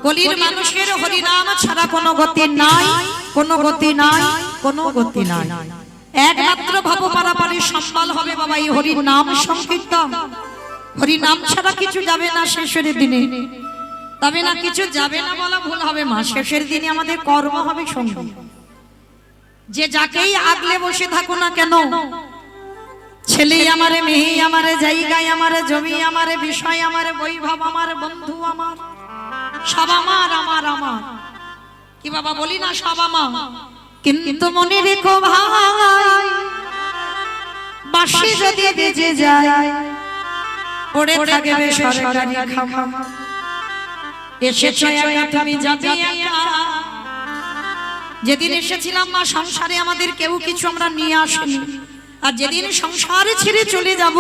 কলির মানুষের হরিনাম ছাড়া কোনো গতি নাই, কোনো গতি নাই, কোনো গতি নাই। একমাত্র ভাব পারাপারে সম্বল হবে বাবা এই হরির নাম সংকীর্তন। হরি নাম ছাড়া কিছু যাবে না শেষের দিনে, তবে না কিছু যাবে না বলা ভুল হবে মা। শেষের দিনে আমাদের কর্ম হবে সঙ্গী। যে যাকেই আগলে বসে থাকো না কেন, ছেলে আমারে, মেয়ে আমারে, জায়গায় আমারে, জমি আমারে, বিষয় আমারে, বৈভব আমার, বন্ধু আমার, সব আমার আমার আমার। কি বাবা বলি না সব আমার, কিন্তু মনে রেখো ভাই বাঁশি যদি বেজে যায় পড়ে থাকবে সরকারি খামা। এসেছো একা তুমি যাবে একা। যেদিন এসেছিলাম মা সংসারে আমাদের কেউ কিছু আমরা নিয়ে আসিনি, আর যেদিন সংসার ছেড়ে চলে যাব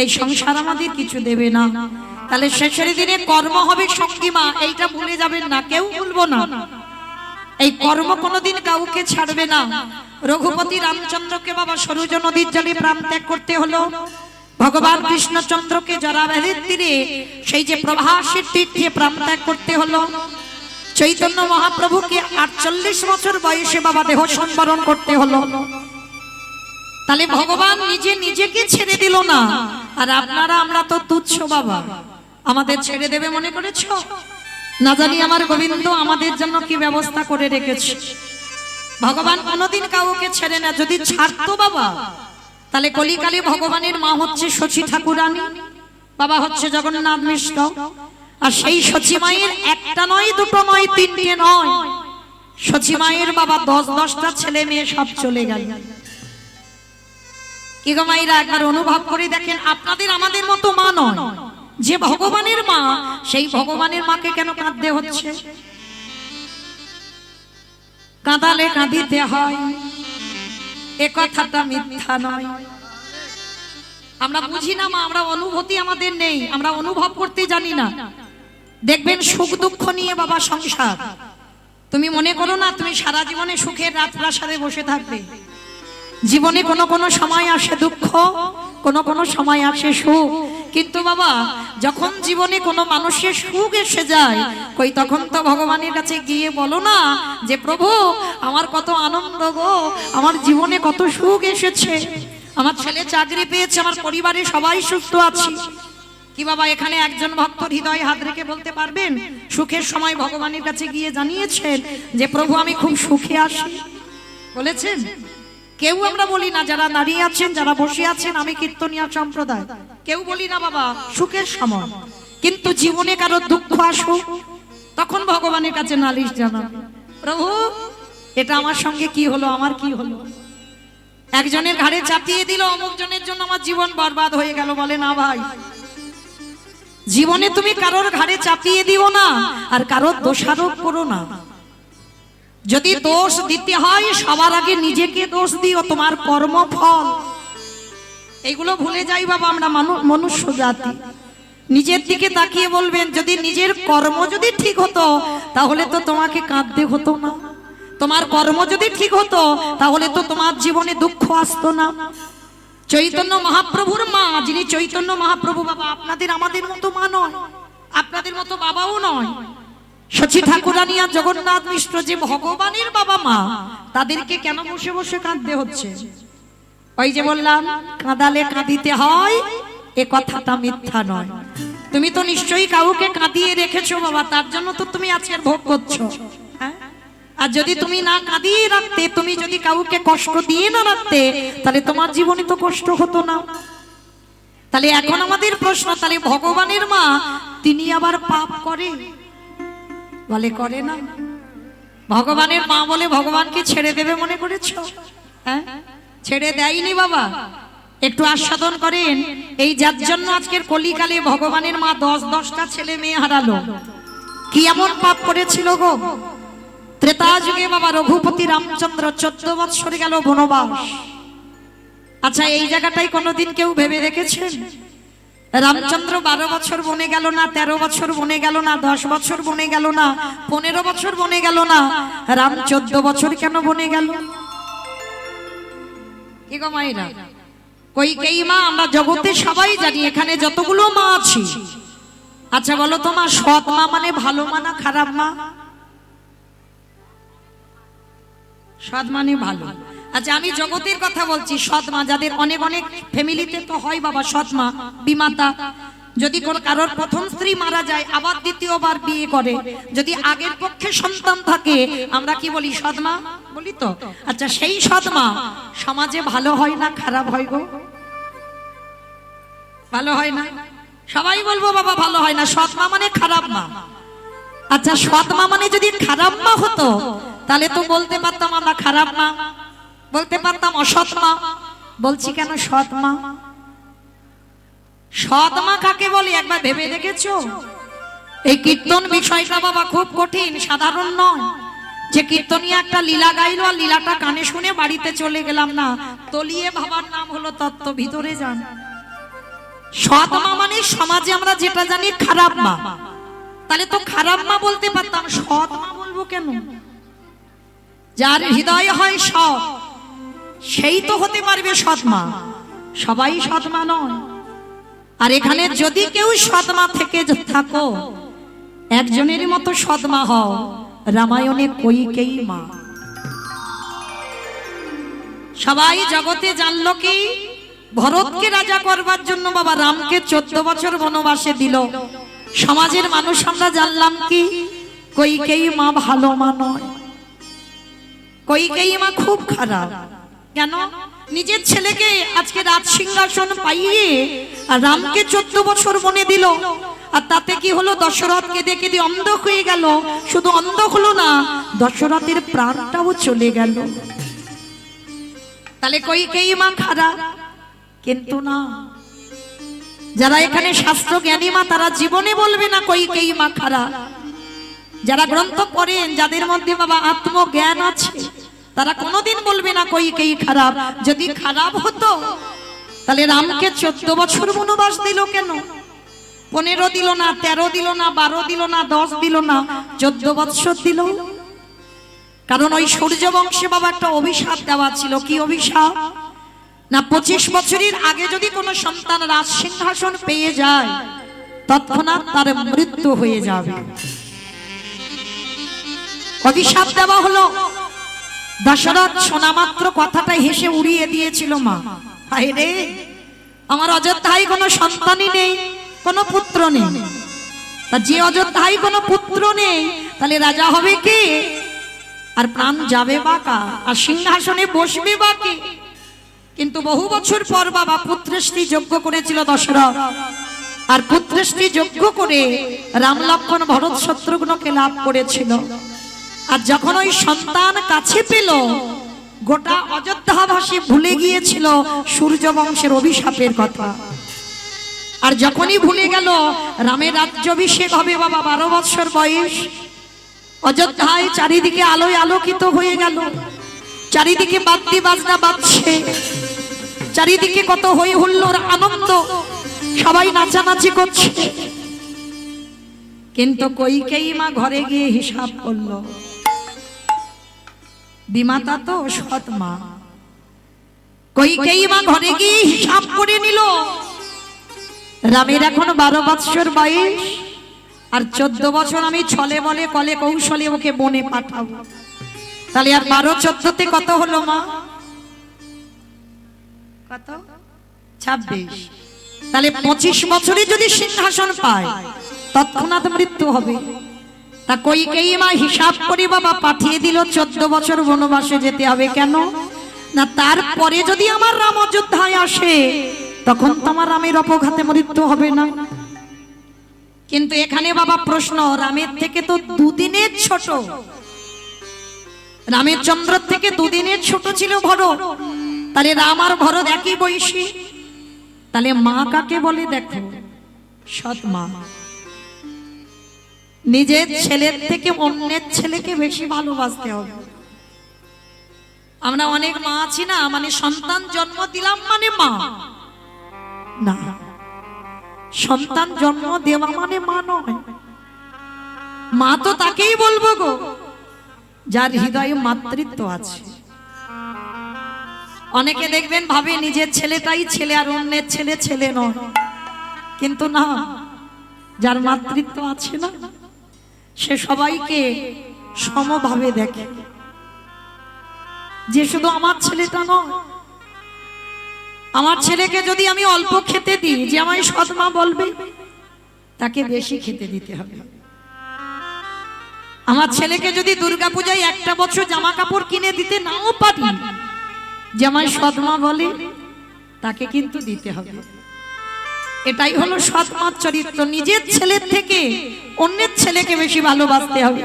এই সংসার আমাদের কিছু দেবে না। তাহলে শেষের দিনে কর্ম হবে সঙ্গী মা, এইটা ভুলে যাবেন না, কেউ ভুলবো না। এই কর্ম কোনোদিন কাউকে ছাড়বে না। রঘুপতি রামচন্দ্রকে বাবা সরুজ নদীর জলে প্রাণ ত্যাগ করতে হলো, ভগবান কৃষ্ণচন্দ্রকে জরাভেদের তীরে সেই যে প্রভাসের তীর্থে প্রাণ ত্যাগ করতে হলো, চৈতন্য মহাপ্রভুকে 48 বছর বয়সে বাবা দেহ সংবরণ করতে হলো। তাহলে ভগবান নিজে নিজেকে ছেড়ে দিল না, আর আপনারা আমরা তো তুচ্ছ বাবা, আমাদের ছেড়ে দেবে মনে করেছ? না জানি আমার গোবিন্দ আমাদের জন্য কি ব্যবস্থা করে রেখেছে। ভগবান কোনোদিন কাউকে ছেড়ে না। যদি ছাড়তো বাবা তাহলে কলিকালে ভগবানের মা হচ্ছে শচী ঠাকুরানী, বাবা হচ্ছে জগন্নাথ মিশ্র। আর সেই শচী মায়ের একটা নয়, দুটো নয়, তিনটে নয়, শচী মায়ের বাবা 10-10টা ছেলে মেয়ে সব চলে গেল। কি গো মায়েরা একবার অনুভব করে দেখেন, আপনাদের আমাদের মতো মা নয়, যে ভগবানের মা সেই ভগবানের মাকে কেন কাঁদতে হচ্ছে? কাঁদালে কাঁদিতে হয়, এ কথাটা মিথ্যা নয়। আমরা বুঝি না মা, আমরা অনুভূতি আমাদের নেই, আমরা অনুভব করতে জানি না। দেখবেন সুখ দুঃখ নিয়ে বাবা সংসার, তুমি মনে করো না তুমি সারা জীবনে সুখের রাজপ্রাসাদে বসে থাকবে। জীবনে কোনো কোনো সময় আসে দুঃখ, কোনো কোনো সময় আসে সুখ। কিন্তু বাবা যখন জীবনে কোনো মানুষের সুখ এসে যায়, কই তখন তো ভগবানের কাছে গিয়ে বলো না যে প্রভু আমার কত আনন্দ গো, আমার জীবনে কত সুখ এসেছে, আমার ছেলে চাকরি পেয়েছে, আমার পরিবারে সবাই সুস্থ আছে। কি বাবা এখানে একজন ভক্ত হৃদয়ে হাত রেখে বলতে পারবেন সুখের সময় ভগবানের কাছে গিয়ে জানিয়েছেন যে প্রভু আমি খুব সুখে আছি? বলেছেন? কেউ আমরা বলি না। যারা দাঁড়িয়ে আছেন, যারা বসে আছেন, আমি কীর্তনিয়া সম্প্রদায়, কেউ বলি না বাবা সুখের সময়। কিন্তু জীবনে কারো দুঃখ আসুক তখন ভগবানের কাছে নালিশ জানাবে, প্রভু এটা আমার সঙ্গে কি হলো, আমার কি হলো? একজনের ঘাড়ে চাপিয়ে দিল অমুক জনের জন্য আমার জীবন বরবাদ হয়ে গেল। বলে না ভাই, জীবনে তুমি কারোর ঘাড়ে চাপিয়ে দিও না, আর কারোর দোষারোপ করো না। যদি দোষ দিতে হয় সবার আগে নিজেকে দোষ দিও, তোমার কর্মফল। এইগুলো ভুলে যাই বাবা আমরা মনুষ্য জাতি। নিজের দিকে তাকিয়ে বলবেন যদি নিজের কর্ম যদি ঠিক হতো তাহলে তো তোমাকে কাঁদতে হতো না। তোমার কর্ম যদি ঠিক হতো তাহলে তো তোমার জীবনে দুঃখ আসতো না। চৈতন্য মহাপ্রভুর মা, যিনি চৈতন্য মহাপ্রভু বাবা আপনাদের আমাদের মতো মা নয়, আপনাদের মতো বাবাও নয়। শচী ঠাকুরানী আর জগন্নাথ মিশ্র যে ভগবানের বাবা মা, তাদেরকে কেন বসে বসে কাঁদতে হচ্ছে? ওই যে বললাম কাঁদালে কাঁদিতে হয়, এ কথাটা মিথ্যা নয়। তুমি তো নিশ্চয়ই কাউকে কাঁদিয়ে রেখেছো বাবা, তার জন্য তো তুমি আজকের ভোগ করছো। আর যদি তুমি না কাঁদিয়ে রাখতে, তুমি যদি কাউকে কষ্ট দিয়ে না রাখতে, তাহলে তোমার জীবনে তো কষ্ট হতো না। তাহলে এখন আমাদের প্রশ্ন, তাহলে ভগবানের মা তিনি আবার পাপ করে? বলে করে না। ভগবানের মা বলে ভগবানকে ছেড়ে দেবে মনে করেছো? হ্যাঁ, ছেড়ে দেয়নি বাবা। একটু আস্বাদন করেন, এই যার জন্য আজকের কলিকালে ভগবানের মা 10-10টা ছেলে মেয়ে হারালো। কি এমন পাপ করেছিল গো? ত্রেতা যুগে বাবা রঘুপতি রামচন্দ্র 14 বছর গেল বনবাস। আচ্ছা এই জায়গাটাই কোনোদিন কেউ ভেবে দেখেছেন? রামচন্দ্র 12 বছর বনে গেল না, 13 বছর বনে গেল না, 10 বছর বনে গেল না, 15 বছর বনে গেল না, রাম 14 বছর কেন বনে গেল? কি গো মায়েরা, কই কেই মা আমরা জগতে সবাই জানি, এখানে যতগুলো মা আছি আচ্ছা বলো তো মা, সৎ মা মানে ভালো মা না খারাপ মা? সৎ মানে ভালো। আচ্ছা আমি জগতের কথা বলছি, সৎ মা যাদের অনেক অনেক ফ্যামিলিতে তো হয় বাবা সৎ মা বিমাতা। যদি কোন কারোর প্রথম স্ত্রী মারা যায় আবার দ্বিতীয়বার বিয়ে করে, যদি আগের পক্ষে সন্তান থাকে আমরা কি বলি? সৎ মা বলি তো। আচ্ছা সেই সৎ মা সমাজে ভালো হয় না খারাপ হয় গো? ভালো হয় না? সবাই বলবো বাবা ভালো হয় না, সৎ মা মানে খারাপ মা। আচ্ছা সৎ মা মানে যদি খারাপ মা হতো তাহলে তো বলতে পারতাম আমরা খারাপ মা, বলতে পারতাম অসৎ মা। বলছি কেন সৎ মা? সৎ মা কাকে বলে একবার ভেবে দেখেছো? এই কীর্তন বিষয়টা বাবা খুব কঠিন, সাধারণ নয়। যে কীর্তনিয়া একটা লীলা গাইলো আর লীলাটা কানে শুনে বাড়িতে চলে গেলাম না, তলিয়ে ভাবার নাম হলো তত্ত্ব। ভিতরে যান। সৎ মা মানে সমাজে আমরা যেটা জানি খারাপ মা, তাহলে তো খারাপ মা বলতে পারতাম, সৎ মা বলবো কেন? যার হৃদয় হয় সৎ সেই তো হতে পারবে সৎ মা, সবাই সৎ মা নয়। আর এখানে যদি কেউ সৎ মা থেকে থাকো, একজনের মতো সৎ মা হও, রামায়ণে কইকেয়ী মা। সবাই জগতে জানলো কি ভরতকে রাজা করবার জন্য বাবা রামকে 14 বছর বনবাসে দিল। সমাজের মানুষ আমরা জানলাম কি কইকেয়ী মা ভালো মা নয়, কইকেয়ী মা খুব খারাপ। কেন? নিজের ছেলেকে আজকে রাজ সিংহাসন পাইয়ে আর রামকে 14 বছর বনে দিল, আর তাতে কি হলো? দশরথ কেঁদে কেঁদে অন্ধ হয়ে গেল। শুধু অন্ধ হলো না, দশরথের প্রাণটাও চলে গেল। তাহলে কইকেয়ী মা খারাপ? কিন্তু না, যারা এখানে শাস্ত্র জ্ঞানী মা তারা জীবনে বলবে না কইকেয়ী মা খারাপ। যারা গ্রন্থ পড়েন, যাদের মধ্যে বাবা আত্মজ্ঞান আছে, তারা কোনোদিন বলবে না কইকেয়ী খারাপ। যদি খারাপ হতো তাহলে রামকে 14 বছর বনবাস দিল কেন? 15 দিল না, 13 দিল না, 12 দিল না, 10 দিল না, 14 বছর দিল। কারণ ওই সূর্য বংশে বাবা একটা অভিশাপ দেওয়া ছিল। কি অভিশাপ? না 25 বছরের আগে যদি কোনো সন্তান রাজ সিংহাসন পেয়ে যায় তৎক্ষণাৎ তার মৃত্যু হয়ে যাবে। অভিশাপ দেওয়া হলো। দশরথ শোনা মাত্র কথাটা হেসে উড়িয়ে দিয়েছিল মা। হায় রে, আমার অযোধ্যায় কোনো সন্তানই নেই, কোনো পুত্র নেই। তা যে অযোধ্যায় কোনো পুত্র নেই তাহলে রাজা হবে কে? আর প্রাণ যাবে বা কার? আর সিংহাসনে বসবে বা কে? কিন্তু বহু বছর পর বাবা পুত্রশ্রী যজ্ঞ করেছিল দশরথ, আর পুত্রশ্রী যজ্ঞ করে রাম লক্ষ্মণ ভরত শত্রুঘ্নকে লাভ করেছিল। আর যখন ওই সন্তান কাছে পেল, গোটা অযোধ্যাবাসী ভুলে গিয়েছিল সূর্য বংশের অভিশাপের কথা। আর যখনই ভুলে গেল রামের রাজ্যাভিষেক হবে বাবা 12 বছর বয়স, অযোধ্যায় চারিদিকে আলোয় আলোকিত হয়ে গেল। চারিদিকে বাদ্যি বাজনা বাজছে, চারিদিকে কত হই হুল্লোড় আনন্দ, সবাই নাচানাচি করছে। কিন্তু কইকেয়ী মা ঘরে গিয়ে হিসাব করলো। বিমাতা তো সৎ মা, কইকেয়ী মা ঘরে গিয়ে হিসাব করে নিল। রামের এখন 12 বছর বয়স, আর 14 বছর আমি ছলে বলে কলে কৌশলে ওকে বনে পাঠাবো। তাহলে আর 12 14তে কত হলো মা? কত? 26। তাহলে 25 বছরে যদি সিংহাসন পায় তৎক্ষণাৎ মৃত্যু হবে। তা কইকেয়ী মা হিসাব করে বাবা পাঠিয়ে দিল 14 বছর বনবাসে যেতে হবে। কেন না তারপরে যদি আমার রাম অযোধ্যায় আসে তখন তো আমার রামের অপঘাতে মৃত্যু হবে না। কিন্তু এখানে বাবা প্রশ্ন, রামের থেকে তো 2 দিনের ছোট, রামের চন্দ্র থেকে 2 দিনের ছোট ছিল ভরত। তাহলে রাম আর ভরত একই বয়সী। তাহলে মা কাকে বলে? দেখো, সৎ মা। নিজের ছেলের থেকে অন্যের ছেলেকে বেশি ভালোবাসতে হবে। আমরা অনেক মা আছি না, মানে সন্তান জন্ম দিলাম মানে মা না, সন্তান জন্ম দেওয়া মানে মা নয়। মা তো তাকেই বলবো গো যার হৃদয়ে মাতৃত্ব আছে। অনেকে দেখবেন ভাবে নিজের ছেলেটাই ছেলে আর অন্যের ছেলে ছেলে নয়, কিন্তু না, যার মাতৃত্ব আছে না, সে সবাইকে সমভাবে দেখে। যে শুধু আমার ছেলেটা নয়, আমার ছেলেকে যদি আমি অল্প খেতে দিই, যে আমায় সৎমা বলবে তাকে বেশি খেতে দিতে হবে। আমার ছেলেকে যদি দুর্গাপূজায় একটা বছর জামা কাপড় কিনে দিতে নাও পারি, যে আমায় সৎমা বলে তাকে কিন্তু দিতে হবে। এটাই হলো সৎমার চরিত্র। নিজের ছেলের থেকে অন্যের ছেলেকে বেশি ভালোবাসতে হবে,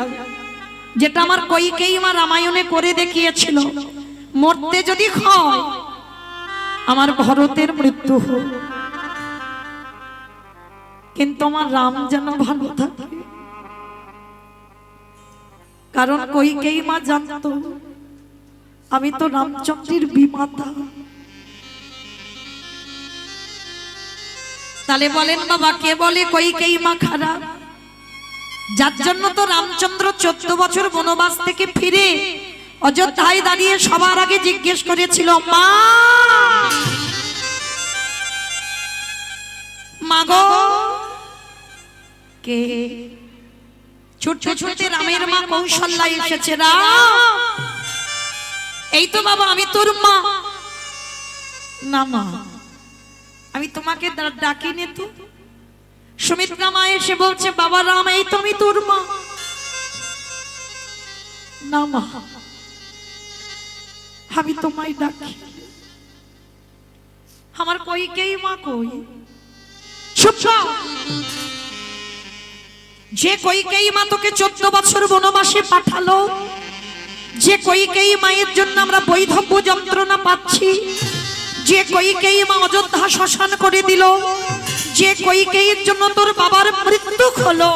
যেটা আমার কইকেয়ী মা রামায়ণে করে দেখিয়েছিল। মরতে যদি হয় আমার ভরতের মৃত্যু হোক, কিন্তু আমার রাম যেন ভালো থাকে। কারণ কইকেয়ী মা জানতো আমি তো রামচন্দ্রের বিমাতা। তাহলে বলেন বাবা, কে বলে কইকেয়ী মা খারাপ? যার জন্য তো রামচন্দ্র 14 বছর বনবাস থেকে ফিরে অযোধ্যায় দাঁড়িয়ে সবার আগে জিজ্ঞেস করেছিল, মা মাগো কে? ছুটতে ছুটতে রামের মা কৌশল্যা এসেছে। রাম, এই তো বাবা আমি তোর মা। না মা, আমি তোমাকে ডাকিনি তো। সুমিত্রা মা এসে বলছে, বাবা রাম, এই তো আমি তোর মা। না মা, আমি তোমায় ডাকি। আমার কইকেয়ী মা কই? যে কইকেয়ী মা তোকে 14 বছর বনবাসে পাঠালো, যে কইকেয়ী মায়ের জন্য আমরা বৈধব্য যন্ত্রণা পাচ্ছি, যে কইকেয়ী মা অযোধ্যা শ্মশান করে দিল, যে কইকেয়ীর জন্য তোর বাবার মৃত্যু হলো,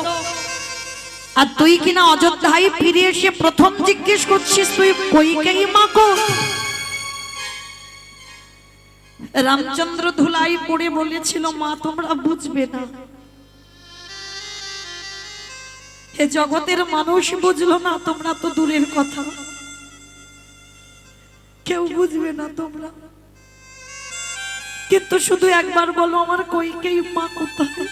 আর তুই কিনা অযোধ্যায় ফিরে এসে প্রথম জিজ্ঞেস করছিস তুই কইকেয়ী মা কো? রামচন্দ্র ধুলাই পড়ে বলেছিল, মা তোমরা বুঝবে না। এ জগতের মানুষ বুঝলো না, তোমরা তো দূরের কথা, কেউ বুঝবে না তোমরা। কিন্তু শুধু একবার বলো আমার কইকেয়ী মা কোথায়?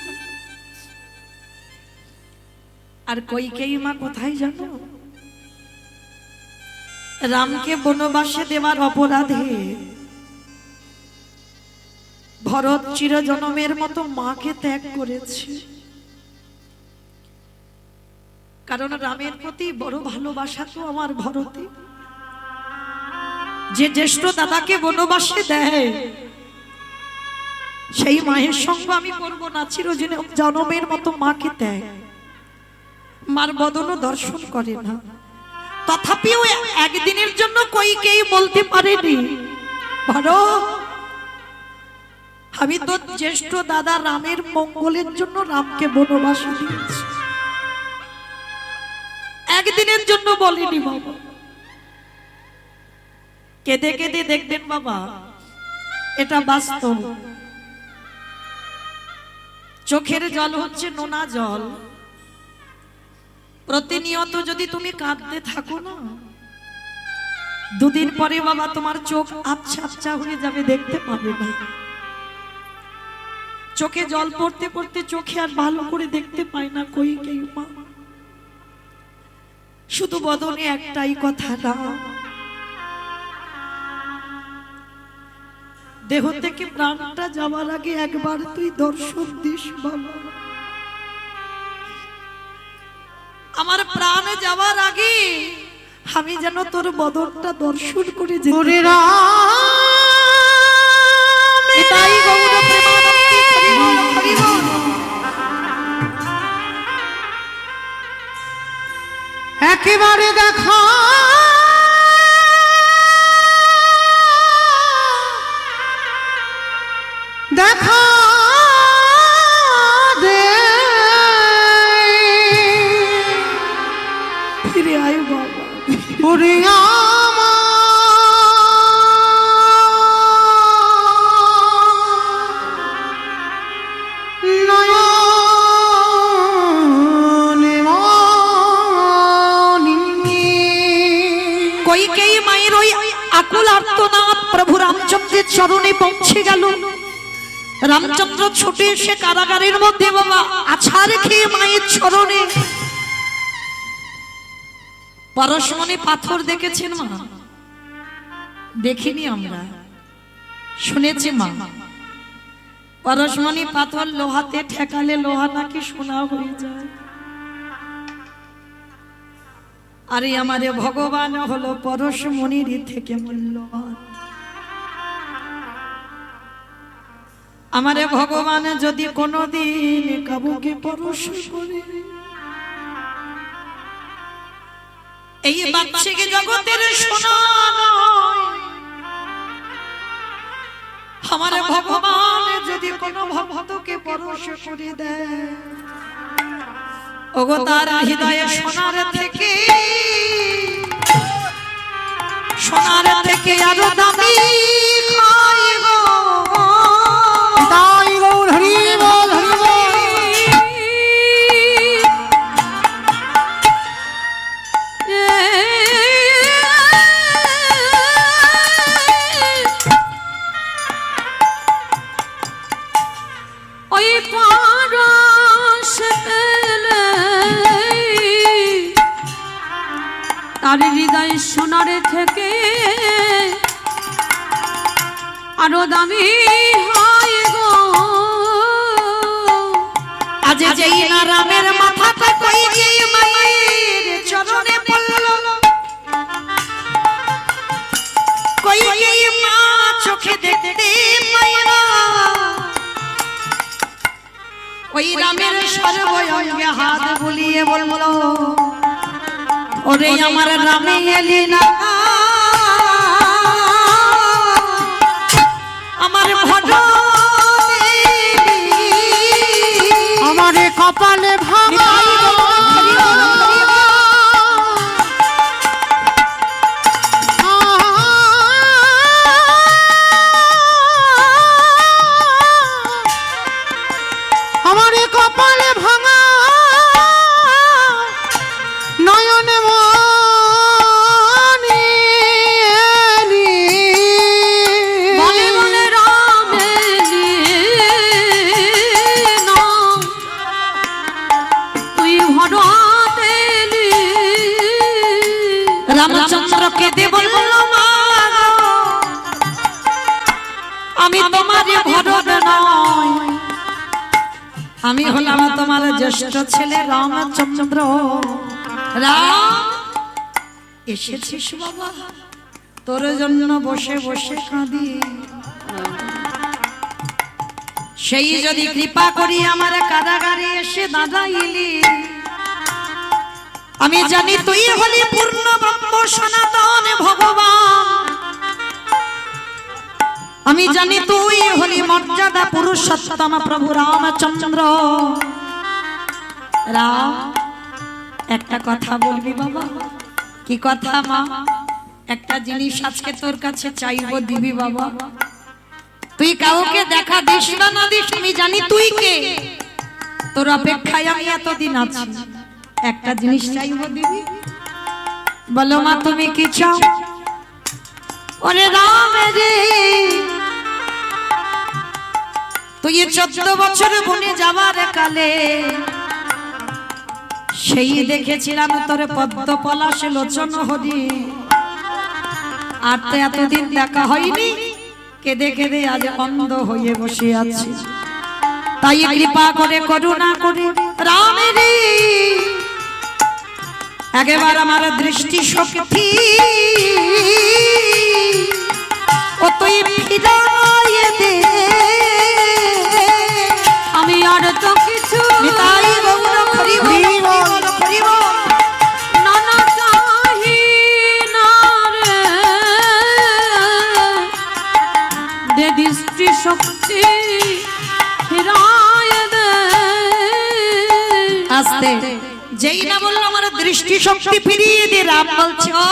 আর কইকেয়ী মা কোথায় জানো? রামকে বনবাসে দেওয়ার অপরাধে ভরত চিরজনমের মতো মাকে ত্যাগ করেছে। কারণ রামের প্রতি বড় ভালোবাসা তো আমার ভরতে। যে জ্যেষ্ঠ দাদাকে বনবাসে দেয়, সেই মায়ের সঙ্গ আমি করবো না। চিরজনমের মতো মাকে দেয়, মার বদনও দর্শন করে না। তথাপিও একদিনের জন্য কইকেয়ী বলতে পারেনি, ভরত আমি তো জ্যেষ্ঠ দাদা রামের মঙ্গলের জন্য রামকে বনবাসে দিয়েছি। একদিনের জন্য বলিনি বাবা। কেঁদে কেঁদে দেখবেন বাবা, এটা বাস্তব। চোখের জল হচ্ছে নোনা জল। প্রতিনিয়ত যদি তুমি কাঁদতে থাকো না, দুদিন পরে বাবা তোমার চোখ আবছা আবছা হয়ে যাবে, দেখতে পাবে না। চোখে জল পড়তে পড়তে চোখে আর ভালো করে দেখতে পায় না কইকেয়ী মা। শুধু বদনে একটাই কথা, না দেহ থেকে প্রাণটা যাওয়ার আগে একবার তুই দর্শন দিস বাবা। আমার প্রাণ যাওয়ার আগে আমি যেন তোর বদনটা দর্শন করে যেতে। এটাই গৌর প্রেমানন্দে হরি বল, হরি বল। একেবারে দেখা দেখা দে, ফিরে আয় বাবা। ওরে কইকেয়ী মায়ের ওই আকুল আর্তনাদ প্রভু রামচন্দ্রের চরণে পৌঁছে গেল। রামচন্দ্র ছুটে এসে কারাগারের মধ্যে বাবা আছাড় খেয়ে মায়ের চরণে। পরশমণি পাথর দেখেছেন মা? দেখিনি আমরা, শুনেছি মা। পরশমণি পাথর লোহাতে ঠেকালে লোহা নাকি সোনা হয়ে যায়। আরে আমারে ভগবান হলো পরশমণির থেকে মূল্যবান। আমারে ভগবান যদি কোনোদিন কাবুকে পরশ করে, এই বাচ্চাকে জগতের সোনা নয়, আমার ভগবান যদি কোনো ভক্তকে পরশ করে দেয়, ওগো তার হৃদয়ে সোনার থেকে আরো দামি হয় গো। তাই গৌর হরি বল, হরি বল। ওই পরশ পেলে তার হৃদয় সোনার থেকে আরো দামি হয় গো। আজ যেই না রামের মাথাটা কই গিয়ে মায়ের চরণে পড়ল, কই গিয়ে মা চোখে দেখতে পায় না, ওই রামের সর্বঙ্গে হাত বুলিয়ে বলল, ওরে আমার রামে এলি না, আমার ভজনে আমারে কপালে ভাঙা আমারে কপালে ভাঙা নয়নে মনি মনে মনে রাম এলি না, তুই হঠাৎ এলি। রামচন্দ্রকে দে বলল, মা আমি তোমার ভরত নয়, আমি হলাম তোমার জ্যেষ্ঠ ছেলে রামচন্দ্র। রাম এসেছিস বাবা, তোর জন্য বসে বসে কাঁদি, সেই যদি কৃপা করি আমার কারাগারে এসে দাঁড়াইলি, আমি জানি তুই হলি পূর্ণ ব্রহ্ম সনাতন ভগবান, আমি জানি তুই হলি মর্যাদা পুরুষোত্তম প্রভু রামচন্দ্র। রাম একটা কথা বলবি বাবা? কি কথা মা? একটা জিনিস আজকে তোর কাছে চাইবো, দিবি বাবা? তুই কাউকে দেখা দিস না না দিস, আমি জানি তুই কে, তোর অপেক্ষায় আমি এতদিন আছি। একটা জিনিস চাইবো, দিবি? বলো মা তুমি কি চাও? ওরে রাম রে, তুই 14 বছর বনে যাবার কালে সেই দেখেছিলাম তোর পদ্ম পলাশ লোচন হরি, আর তো এতদিন দেখা হয়নি, কেঁদে কেঁদে আজ অন্ধ হয়ে বসে আছি। তাই কৃপা করে করুণা করে রাম রে একবার আমার দৃষ্টি শক্তি ও তুই ফিরাইয়ে দে, আমি আর তো কিছু নিতাই গৌর হরি বল, হরি বল। নানা চাহি না রে, দে দৃষ্টি শক্তি ফিরায় দে। আস্তে যেই না বললো আমার দৃষ্টি শক্তি ফিরিয়ে দে, রাম বলছে ও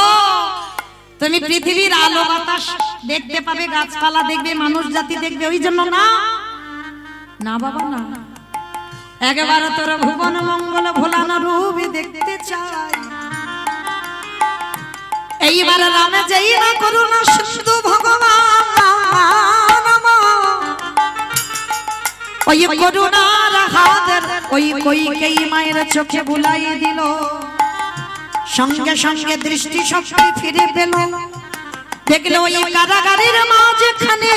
তুমি পৃথিবীর আলো বাতাস দেখতে পাবে, গাছপালা দেখবে, মানুষ জাতি দেখবে, ওই জন্য না না বাবা না, একেবারে তোর ভুবন মঙ্গল ভোলানো রূপ দেখতে চাই। এইবার রামে যেই না করুণা সিন্ধু ভগবান ওই করুণার হাতের ওই কইকেয়ী মায়ের চোখে বুলাই দিল, সঙ্গে সঙ্গে দৃষ্টি শক্তি ফিরে পেল। দেখলো ওই কারাগারের মাঝখানে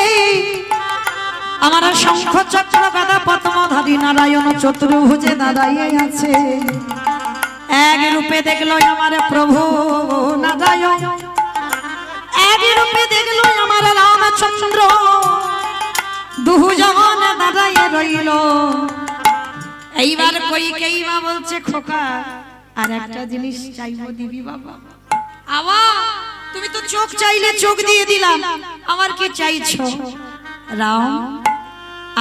আমার শঙ্খ চক্র গদা পদ্মধারী নারায়ণ চতুর্ভুজে দাঁড়াইয়ে আছে। এক রূপে দেখলো আমার প্রভু নারায়ণ, এক রূপে দেখলো আমার রামচন্দ্র, দুজন দাঁড়াইয়ে রইল। এইবার কইকেয়ী মা বলছে, খোকা আর একটা জিনিস চাইবো, দিবি বাবা? আবা তুমি তো চোখ চাইলে চোখ দিয়ে দিলাম, আমার কি চাইছো? রাম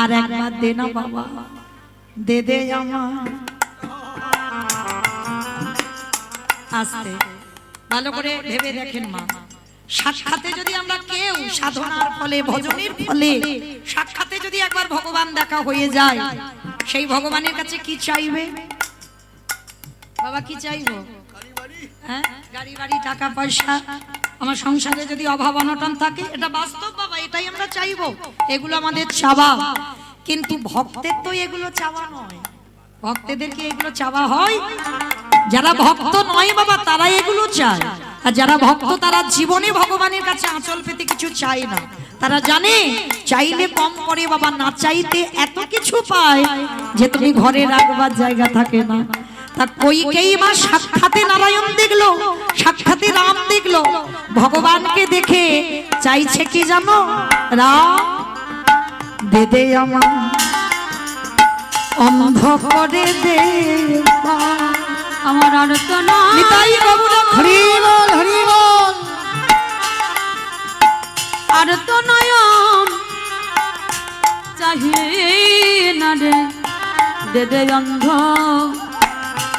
আর একবার দে না বাবা, দে দে আমার। আস্তে ভালো করে ভেবে দেখেন মা, সাক্ষাতে যদি আমরা কেউ সাধনার ফলে ভজনের ফলে সাক্ষাতে যদি একবার ভগবান দেখা হয়ে যায়, সেই ভগবানের কাছে কি চাইবে বাবা? কি চাইবো? হ্যাঁ, গাড়ি বাড়ি টাকা পয়সা, আমার সংসারে যদি অভাব অনটন থাকে, এটা বাস্তব বাবা, এটাই আমরা চাইবো, এগুলো আমাদের চাওয়া। কিন্তু ভক্তের তো এগুলো চাওয়া নয়। ভক্তদের কি এগুলো চাওয়া হয়? যারা ভক্ত নয় বাবা তারা এগুলো চায়, আর যারা ভক্ত তারা জীবনে ভগবানের কাছে আঁচল পেতে কিছু চায় না। তারা জানে চাইলে কম করে বাবা, না চাইতে এত কিছু পায় যে তুমি ঘরে রাখবার জায়গা থাকে না। তা কইকেয়ী মা সাক্ষাতে নারায়ণ দেখলো, সাক্ষাতে রাম দেখলো, ভগবানকে দেখে চাইছে কি জানো? রাম দে দে আমার, অন্ধ করে দে আমার আর্তনা নিতাই বাবুরা। হরি বল হরি বল। আর্তনয়ন চাহিয়ে না রে, দে দে অন্ধ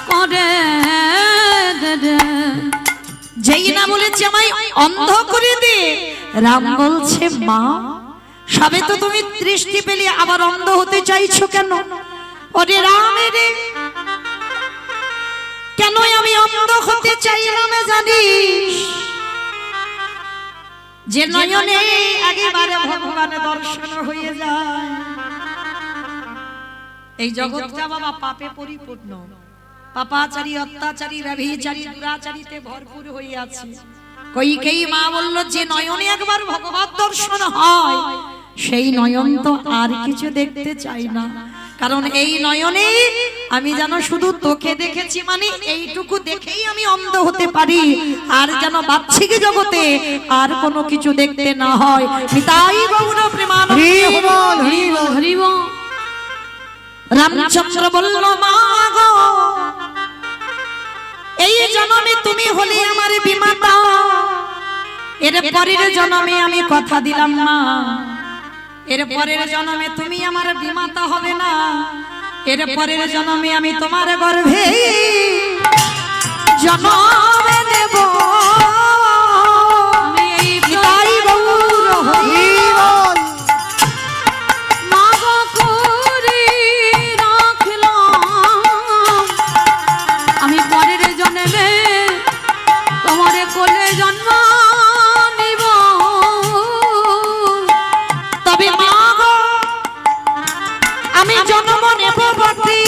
করে দে দে। যেই না বলেছে আমায় অন্ধ করে দে, রাম বলছে মা সবে তো তুমি দৃষ্টি পেলে আবার অন্ধ হতে চাইছো কেন? ওরে রাম রে, কেন আমি অন্ধ হতে চাইলাম জানিস? যে নয়নে একেবারে ভগবানের দর্শন হয়ে যায়। এই জগৎটা বাবা পাপে পরিপূর্ণ, পাপাচারী অত্যাচারী ব্যভিচারী দুরাচারীতে ভরপুর হয়ে আছে। কইকেয়ী মা বলল, যে নয়নে একবার ভগবত দর্শন হয় সেই নয়ন তো আর কিছু দেখতে চাই না, কারণ এই নয়নে আমি যেন শুধু তোকে দেখেছি, মানে এইটুকু দেখেই আমি অন্ধ হতে পারি, আর যেন বাহ্যিক জগতে আর কোনো কিছু দেখতে না হয়। নিতাই গৌর প্রেমানন্দে হরি বল হরি বল। হরি বল। রামচন্দ্র বলল, মা গো এই জন্মে তুমি হলে আমার বিমাতা, এর পরের জন্মে আমি কথা দিলাম না, এর পরের জন্মে তুমি আমার বিমাতা হবে না, এর পরের জন্মে আমি তোমার গর্ভে জন্ম নেব। আমি এই নিতাই গৌর হরি বল। মাগ করে রাখলাম, আমি পরের জন্মে তোমার কোলে জন্ম নিব। তবে মা গো আমি জন্ম নেব বটে,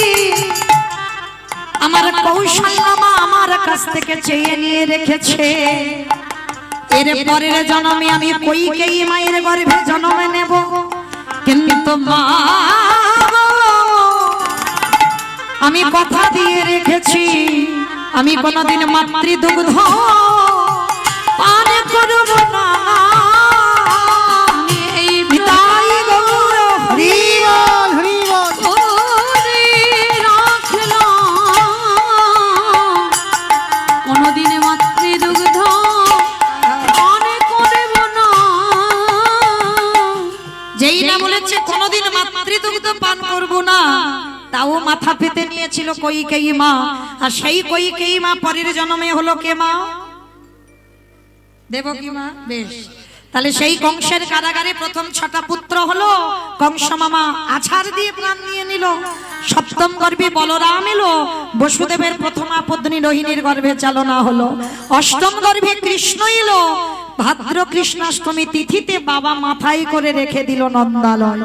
আমার কৌশল্য মা আমার কাছ থেকে চেয়ে নিয়ে রেখেছে, এর পরের জন্মে আমি কইকেয়ী মায়ের গর্ভে জন্ম নেব। কিন্তু মা গো, আমি কথা দিয়ে রেখেছি আমি কোনদিন মাতৃদুগ্ধ পান করব না। আমি এই নিতাই গৌর হরি বল হরি বল। করে রাখলাম, কোনদিন মাতৃদুগ্ধ পান করব না। যেই না বলেছে কোনদিন মাতৃদুগ্ধ পান করব না, তাও মাথা পেতে নিয়েছিল কইকেয়ী মা। আর সেই কইকেয়ী মা পরের জন্মে হলো কে মা? দেবকী মা। বেশ, তাহলে সেই কংসের কারাগারে প্রথম 6টা পুত্র হলো। কংস মামা আছাড় দিয়ে প্রাণ নিয়ে নিল। সপ্তম গর্ভে বলরাম এলো, বসুদেবের প্রথমা পত্নী রোহিণীর গর্ভে চালনা হলো। অষ্টম গর্ভে কৃষ্ণ এলো, ভাদ্র কৃষ্ণাষ্টমী তিথিতে বাবা মাথায় করে রেখে দিল নন্দালয়।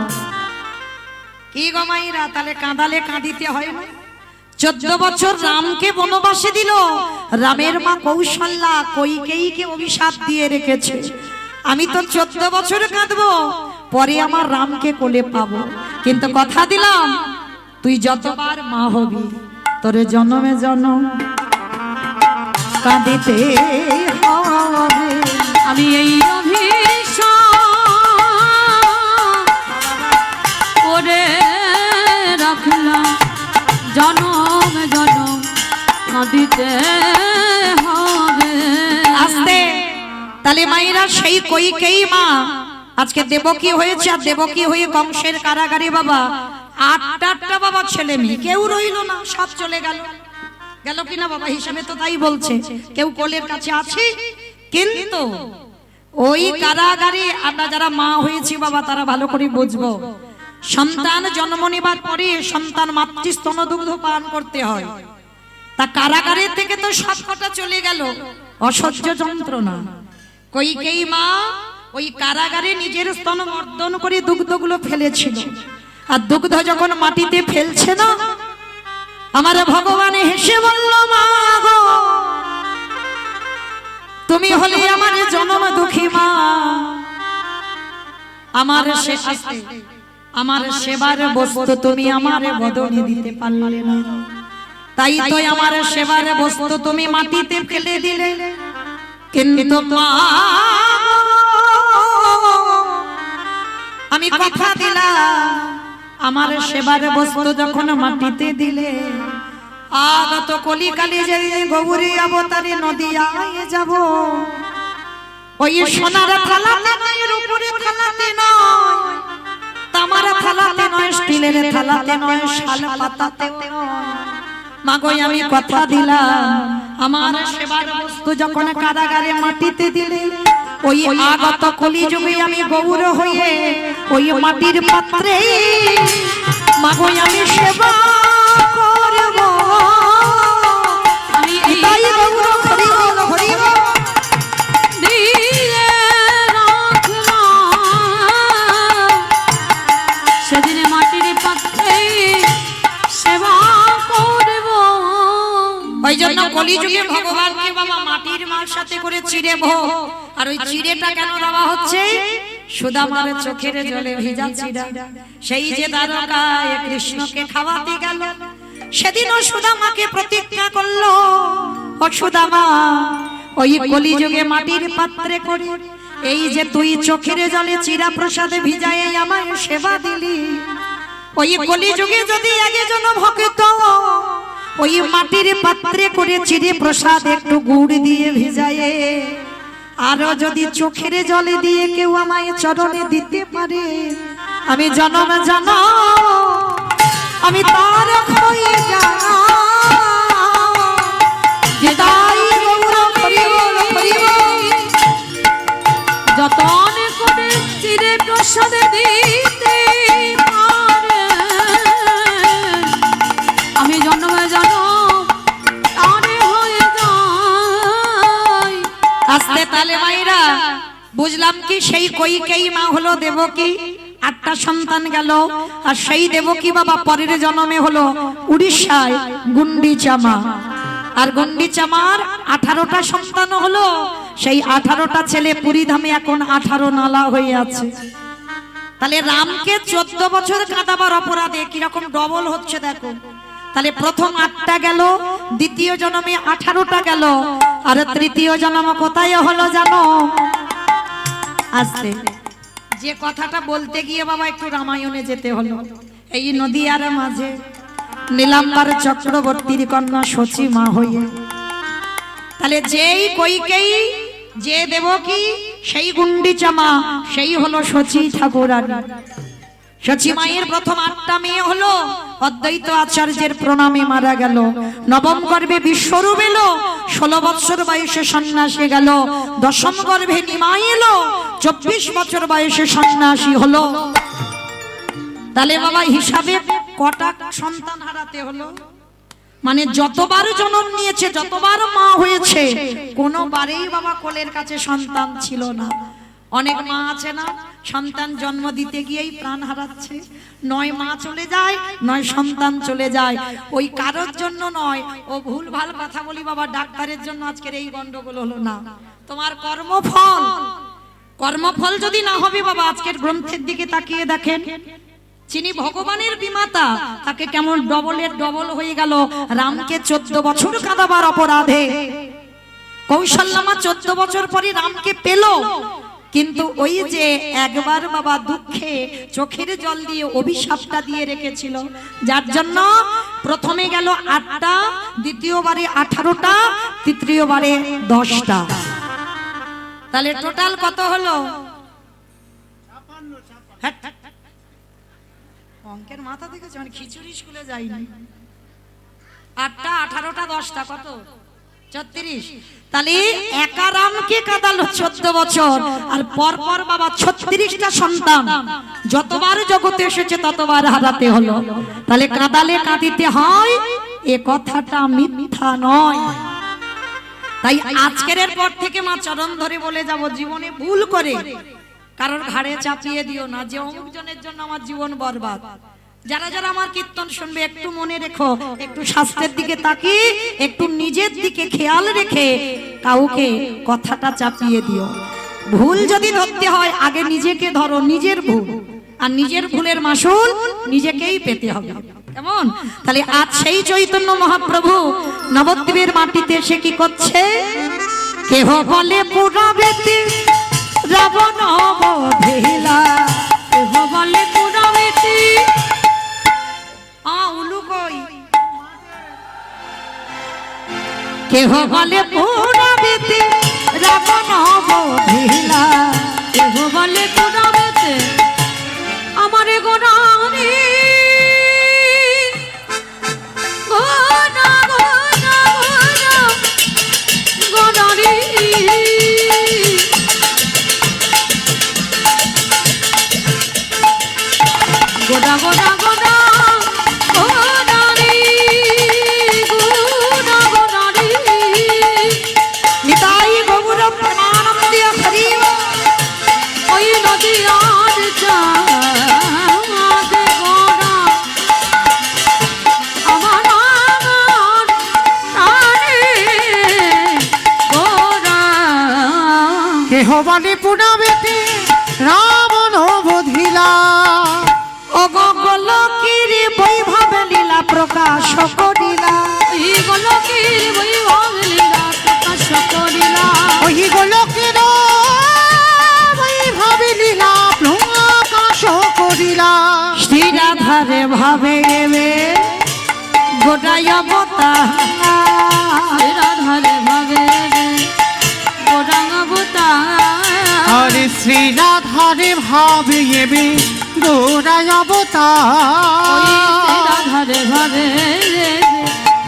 কি গো মাইরা, তাহলে কাঁদালে কাঁদিতে হয় না? 14 বছর রামকে বনবাসে দিল, রামের মা কৌশল্যা কইকেয়ীকে অভিশাপ দিয়ে রেখেছে। আমি তো 14 বছর কাঁদবো, পরে আমার রামকে কোলে পাবো, কিন্তু কথা দিলাম তুই যতবার মা হবি তোরে জন্মে জন্ম কাঁদিতে হবে। আমি এই অভিশাপ করে রাখলাম, জনম জনম কাঁদিতে হবে। আস্তে তাহলে মায়েরা সেই কইকেই মা আজকে দেবকী হয়েছে, আর দেবকী হয়ে কংসের কারাগারে বাবা আটটা বাবা ছেলে মেয়ে, কেউ রইল না, সব চলে গেল। গেল কিনা বাবা? হিসাবে তো তাই বলছে, কেউ কোলের কাছে আছে। কিন্তু ওই কারাগারে আমরা যারা মা হয়েছি বাবা তারা ভালো করে বুঝবো, সন্তান জন্ম নেবার পরে সন্তান মাতৃস্তন দুগ্ধ পান করতে হয়। তা কারাগারে থেকে তো সবকটা চলে গেল, অসহ্য যন্ত্রণা। কইকেয়ী মা ওই কারাগারে নিজের স্তন মর্দন করে দুগ্ধগুলো ফেলেছিল, আর দুগ্ধ যখন মাটিতে ফেলছে না, আমার ভগবান হেসে বলল, মা গো তুমি হলে আমার জনম দুঃখী মা, আমার সেবার বস্তু তুমি আমার বদনে দিতে পারলে না, তাই তো আমার সেবার বস্তু তুমি মাটিতে ফেলে দিলে। কিন্তু মা আমি কথা দিলাম, আমার সেবার বস্তু যখন মাটিতে দিলে, আগত কলিকালে যে গৌরী অবতারে নদিয়ায় যাব, ওই সোনার থালাতে নয়, রূপের থালাতে নয়, তামার থালাতে নয়, স্টিলের থালাতে নয়, শাল পাতাতে নয়। মাগো আমি কথা দিলাম, আমার সেবার বস্তু যখন কারাগারে মাটিতে দিলে, ওই আগত কলিযুগে আমি গৌর হয়ে ওই মাটির পাত্রে মাগো আমি সেবা করব। আমি তাই গৌর হরি বল হরি বল দিয়ে রাখলাম, সেদিনে মাটির পাত্রে সেবা করব। ওই জন্য কলিযুগে ভগবানকে বাবা মাটির মার সাথে করে চিড়ে ভোগ, আর ওই চিড়েটা কেন দেওয়া হচ্ছে? সুদামার চোখের জলে ভিজা চিড়া, সেই যে দ্বারকায় কৃষ্ণকে খাওয়াতে গেল, সেদিনও সুদামাকে প্রতিজ্ঞা করলো, ও সুদামা ওই কলিযুগে মাটির পাত্রে করে এই যে তুই চোখের জলে চিড়া প্রসাদে ভিজায় আমায় সেবা দিলি, ওই কলিযুগে যদি একজন ভক্ত ওই মাটির পাত্রে করে চিড়ে প্রসাদ একটু গুড় দিয়ে ভিজায়, আরো যদি চোখের জলে দিয়ে কেউ আমায় চরণে দিতে পারে, আমি জনম জানো আমি তার হয়ে যাব। হৃদয় গৌর হরি বল হরি বল। যতন করে চিরে প্রসাদ দিতে পারে, আমি জন্মে জনম তারে হয়ে যাই। আস্তে তালে মায়েরা বুঝলাম কি, সেই কইকেয়ী মা হলো দেবকী, 8টা সন্তান গেল, আর সেই দেবকী বাবা পরের জন্মে হলো উড়িষ্যায় গুন্ডিচা মা, আর গুন্ডিচা মার 18টা সন্তান হলো, সেই 18টা ছেলে পুরী ধামে এখন 18 নালা হয়ে আছে। তাহলে রামকে 14 বছর কাঁদাবার অপরাধে কিরকম ডবল হচ্ছে দেখো। তাহলে প্রথম 8টা গেল, দ্বিতীয় জন্মে 18টা গেল, আর তৃতীয় জন্ম কোথায় হলো জানো? আস্তে যে কথাটা বলতে গিয়ে বাবা একটু রামায়ণে যেতে হলো। এই নদিয়ার মাঝে নীলাম্বার চক্রবর্তীর কন্যা শচী মা হয়ে, তাহলে যেই কইকেয়ী যে দেবকী সেই গুন্ডিচা মা, সেই হলো শচী ঠাকুরানী। শচী মায়ের প্রথম 8টা মেয়ে হলো, অদ্বৈত আচার্যের প্রণামে মারা গেল, নবম গর্ভে বিশ্বরূপ এলো, 16 বছর বয়সে সন্ন্যাসী গেল, দশম গর্ভে নিমাই এলো, 24 বছর বয়সে সন্ন্যাসী হলো। তাহলে বাবা হিসাবে কটা সন্তান হারাতে হলো? মানে যতবার জন্ম নিয়েছে, যতবার মা হয়েছে, কোনোবারেই বাবা কোলের কাছে সন্তান ছিল না। অনেক মা আছে না, সন্তান জন্ম দিতে গিয়েই প্রাণ হারাচ্ছে, নয় মা চলে যায় নয় সন্তান চলে যায়। ওই কারোর জন্য নয়, ও ভুল ভাল কথা বলি বাবা, ডাক্তারের জন্য আজকের এই গন্ডগোল হলো না, তোমার কর্মফল। কর্মফল যদি না হবে বাবা, আজকের গ্রন্থের দিকে তাকিয়ে দেখেন, যিনি ভগবানের বিমাতা তাকে কেমন ডবলের ডবল হয়ে গেল। রামকে 14 বছর কাঁদাবার অপরাধে কৌশল্যমা 14 বছর পরে রামকে পেল, কিন্তু ওই যে একবার বাবা দুঃখে চোখের জল দিয়ে অভিশাপটা দিয়ে রেখেছিল, যার জন্য প্রথমে গেল 8টা, দ্বিতীয়বারে 18টা, তৃতীয়বারে 10টা। তাহলে টোটাল কত হলো? হ্যাঁ, অঙ্কের মাথা দেখেছো, মানে খিচুড়ি স্কুলে যাইনি। 8টা, 18টা, 10টা, কত? 36। তাহলে একা রামকে কাঁদালো 14 বছর, আর পরপর বাবা 36টা সন্তান যতবার জগতে এসেছে ততবার হারাতে হলো। তাহলে কাঁদালে কাঁদিতে হয়, এ কথাটা মিথ্যা নয়। তাই আজকের পর থেকে মা চরণ ধরে বলে যাব, জীবনে ভুল করে কারোর ঘাড়ে চাপিয়ে দিও না যে অমুক জনের জন্য আমার জীবন বরবাদ। যারা যারা আমার কীর্তন শুনবে একটু মনে রেখো, একটু স্বাস্থ্যের দিকে তাকিয়ে একটু নিজের দিকে খেয়াল রেখে কাউকে কথাটা চাপিয়ে দিও। ভুল যদি ধরতে হয় আগে নিজেকে ধরো, নিজের ভুল, আর নিজের ভুলের মাসুল নিজেকেই পেতে হবে। কেমন? তাহলে আজ সেই চৈতন্য মহাপ্রভু নবদ্বীপের মাটিতে এসে কি করছে? কেহ বলে পুরাবেতে রাবণ বধিলা, কেহ বলে পুরাবেতে, উলু কই? কেহ বলে পুরাবেতে রাবণ বধিলা, কেহ বলে পুরাবেতে আমারে গোরানি, গোনা গোনা গোনা গোরানি, গোনা গোনা গোনা গোরানি, গোনা গোরানি। নিতাই গৌর প্রেমানন্দে হরি ওই নদী আর চাঁদে গোরা আমার প্রাণে গোরা। কেহ বলে পুরাবেতে রাবণ বধিলা, অগোলকের বৈভব লীলা প্রকাশ করিলা, ওই গোলকের বৈভব লীলা প্রকাশ করিলা, ওই গোলকের বৈভব লীলা প্রকাশ করিলা। শ্রীরাধারে ভাবে গেবে গোটাই অবতার, রাধারে ভাবে গোরাঙ্গ অবতার, হরে শ্রী রাধারে ভাবে এবে গোরায় অবতার। রাধারে ভাবে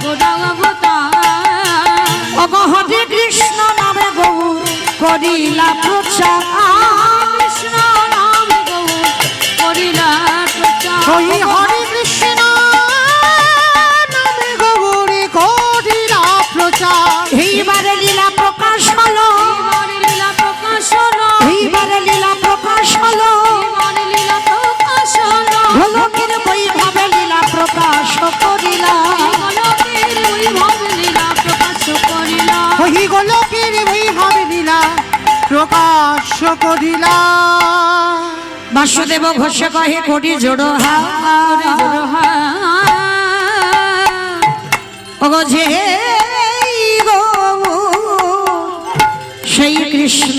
গোরাঙ্গ অবতার, অগহরে কৃষ্ণ নামে গৌর করিলা প্রচার, কৃষ্ণ নাম গৌর করিলা প্রচার, ওই হরে কৃষ্ণ নামে গৌরী করিলা প্রচার। এইবারে লীলা প্রকাশ হলো, এইবারে লীলা প্রকাশ হলো, এইবারে লীলা প্রকাশ হলো, এইবারে লীলা প্রকাশ হলো, গোলকের বৈভবে লীলা প্রকাশ করিলা, গোলকের বৈভব লীলা প্রকাশ করিলা, ওই গোলকের বৈভব লীলা প্রকাশ করিলা। বাসুদেব ঘোষ কহে কোটি জোড় যে সেই কৃষ্ণ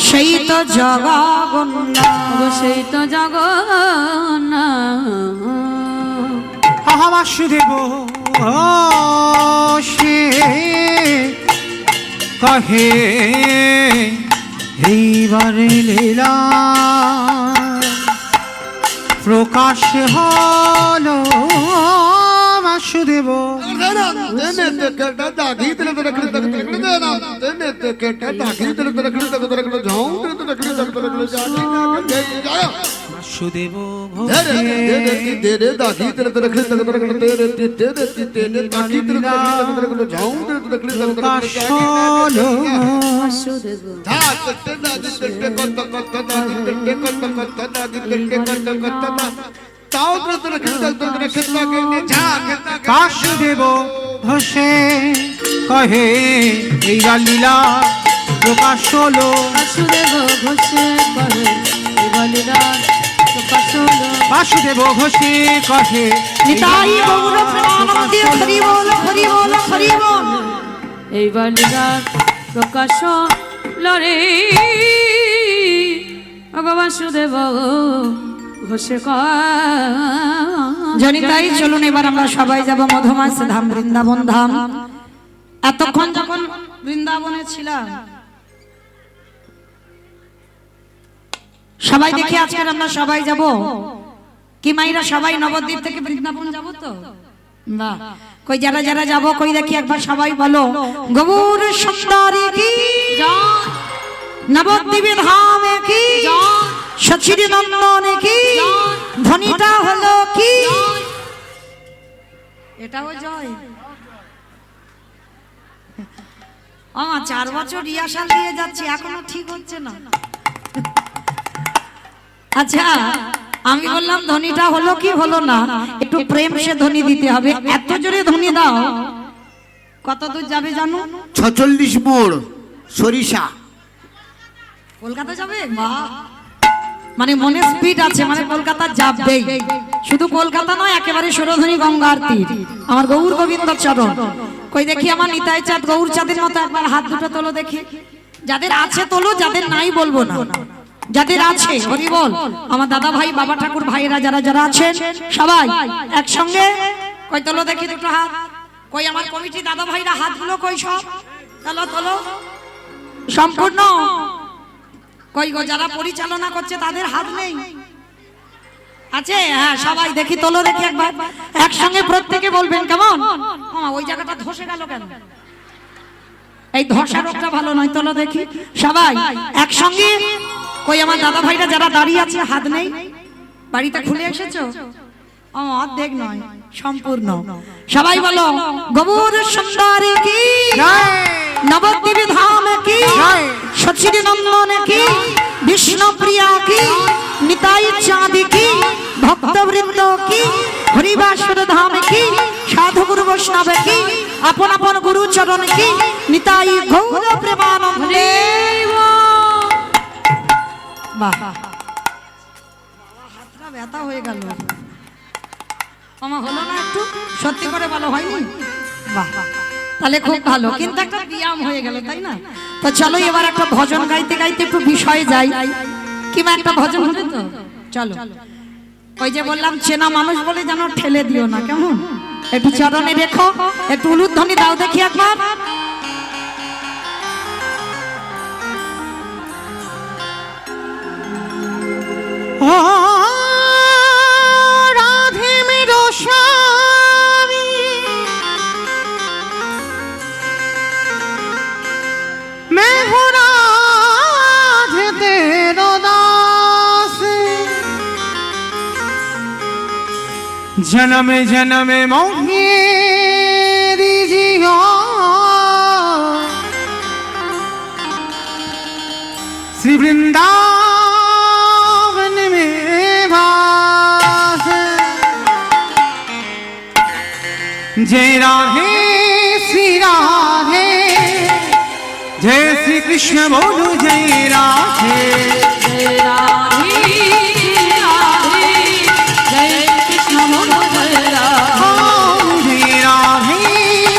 সেই তো জগন্নাথ, সেই তো জগন্নাথ, বাসুদেব সে কহে এইবারে লীলা প্রকাশ হলো বাসুদেব। বাসুদেব ঘোষে প্রকাশ হলো বাসুদেব বাসুদেব ঘোষে কহে এই লীলা প্রকাশ হলো বাসুদেব ঘোষে করে বলিরা প্রকাশ হলো বাসুদেব ঘোষে কহে নিতাই গৌর প্রেমানন্দে হরি বল হরি বল হরি বল। এই বলিরা প্রকাশ লরে বাসুদেব ঘোষে জনিতাই চলুন এবার আমরা সবাই যাব মধুমাস ধাম বৃন্দাবন ধাম। এতক্ষণ যখন বৃন্দাবনে ছিলাম সবাই দেখে আজকে আমরা সবাই যাব কি মাইরা সবাই নবদ্বীপ থেকে বৃন্দাবন যাব তো বাহ কই যারা যারা যাব কই দেখি একবার সবাই বলো গৌর সুন্দরী কি নবদ্বীপ ধামে কি সচির নন্দনে কি ধ্বনিটা হলো কি এটাও জয়। আমার 4 বছর রিহার্সাল দিয়ে যাচ্ছি এখনো ঠিক হচ্ছে না। আচ্ছা আমি বললাম ধ্বনিটা হলো কি হলো না একটু প্রেম সে ধ্বনি দিতে হবে। এত জোরে ধ্বনি দাও কত দূর যাবে জানো? 46 মোড় সরিষা কলকাতা যাবে বাহ মানে মনে স্পিড আছে মানে কলকাতা যাবেই। শুধু কলকাতা নয় একেবারে সুরধনী গঙ্গার তীর আমার গৌর গোবিন্দ চরণ। কই দেখি আমার নিতাই চাঁদ গৌর চাঁদের মতো একবার হাত দুটো তোলো দেখি। যাদের আছে তোলো যাদের নাই বলবো না। যাদের আছে হরি বল। আমার দাদা ভাই বাবা ঠাকুর ভাইরা যারা যারা আছেন সবাই একসঙ্গে কই তোলো দেখি দুটো হাত। কই আমার কমিটি দাদা ভাইরা হাতগুলো কই সব তোলো তোলো সম্পূর্ণ। কই গো যারা পরিচালনা করছে তাদের হাত নেই আছে? হ্যাঁ সবাই দেখি তোলো দেখি একবার একসঙ্গে প্রত্যেকে বলবেন কেমন? ওই জায়গাটা ধসে গেল কেন? এই ধসা রোগটা ভালো নয় তোলো দেখি সবাই একসঙ্গে। কই আমার দাদা ভাইরা যারা দাঁড়িয়ে আছে হাত নেই? বাড়িতে খুলে এসেছো? অর্ধেক নয় সম্পূর্ণ। সবাই বলো গৌর সুন্দরী কি নবদ্বীপ ধাম কি সচির নন্দন কি বিষ্ণুপ্রিয়া কি নিতাই চাঁদ কি ভক্তবৃন্দ কি হরিবাসর ধাম কি সাধু গুরু বৈষ্ণব কি আপন আপন গুরু চরণ কি নিতাই গৌর প্রেমানন্দে। বাহ হাতটা ব্যথা হয়ে গেল আমার হলো না একটু সত্যি করে ভালো হয়নি? বাহ তাহলে খুব ভালো কিন্তু একটা ব্যায়াম হয়ে গেল তাই না? তো চলো এবার একটা ভজন গাইতে গাইতে একটু বিষয়ে যাই। কিংবা একটা ভজন হবে তো চলো। ওই যে বললাম চেনা মানুষ বলে যেন ঠেলে দিও না কেমন? একটু চরণে রেখো একটু উলুধ্বনি দাও দেখি একবার। ও রাধে মেরো স্বামী मैं हूँ राधे तेरो दास जन्म जन्म मोहे दीजियो श्री वृंदावन में वास जय राधे श्री राधे जय श्री कृष्ण बोलो जय राधे जय राधे राधे जय कृष्ण बोलो जय राधे जय राधे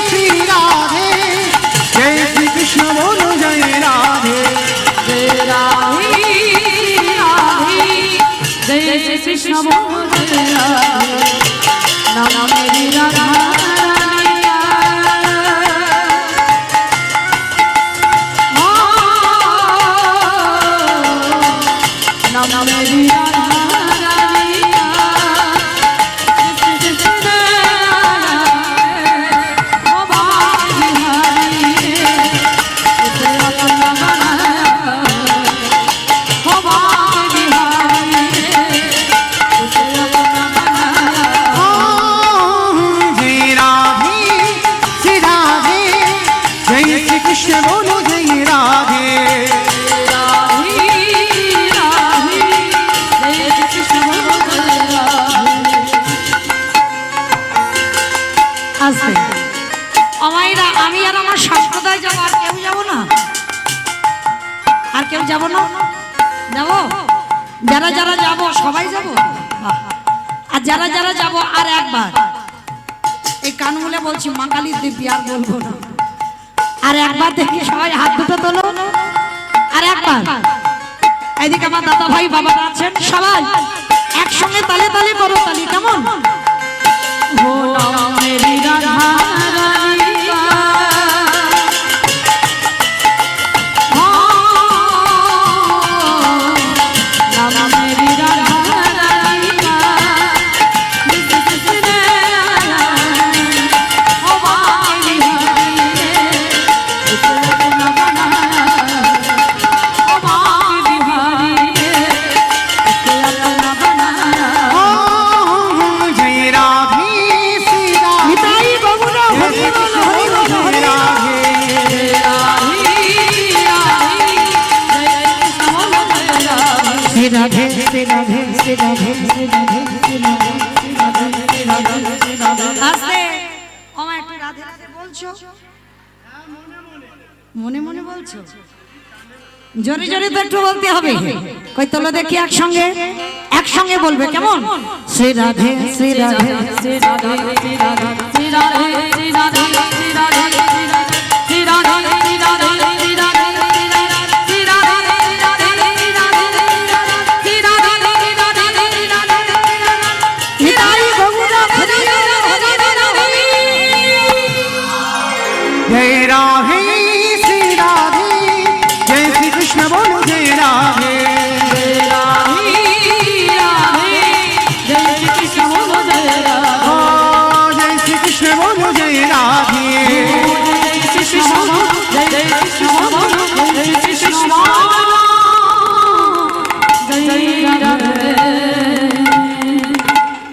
श्री राधे जय श्री कृष्ण बोलो जय राधे जय राधे राधे जय श्री कृष्ण बोलो जय राधे नाम मेरी राधा नाम मेरी राधा श्री कृष्ण बोलो जय राधे राधे राधे जय श्री कृष्ण बोलो जय राधे। আসবে অমাইরা, আমি আর আমার সম্প্রদায় যাবো, আর কেউ যাবো না? আর কেউ যাবো না? যাবো? যারা যারা যাবো সবাই যাবো? আর যারা যারা যাবো আর একবার এই কান মুলে বলছি, মা কালীর দিব্যি, আর বলবো না। আর একবার দেখি সবাই হাত দুটো তোলো, আর একবার। এইদিকে আমার দাদা ভাই বাবারা আছেন, সবাই একসঙ্গে তালে তালে করো, তালি কেমন? हो नाम मेरी राधा रानी का, नाम मेरी राधा रानी का, जिसने ओ बाकी बिहारी उसने न बनाया, ओ बाकी बिहारी उसने न बनाया। जय राधे श्री राधे নিতাই বাবুরা, হরি বল, হরি বল, হরি বল। শ্রী রাধে, শ্রী রাধে, শ্রী রাধে, শ্রী রাধে, শ্রী রাধে, শ্রী রাধে, শ্রী রাধে, শ্রী রাধে। আস্তে, ওমা একটু রাধে রাধে বলছো? মনে মনে বলছো? জোরে জোরে তো একটু বলতে হবে। কই তোলো দেখি একসঙ্গে, একসঙ্গে বলবে কেমন? শ্রী রাধে, শ্রী রাধে, নিতাই গৌরা হরি বল, হরি বল, হরি। जय राधे श्री राधे जय श्री कृष्ण बोलो जय राधे जय श्री कृष्ण बोलो जय राधे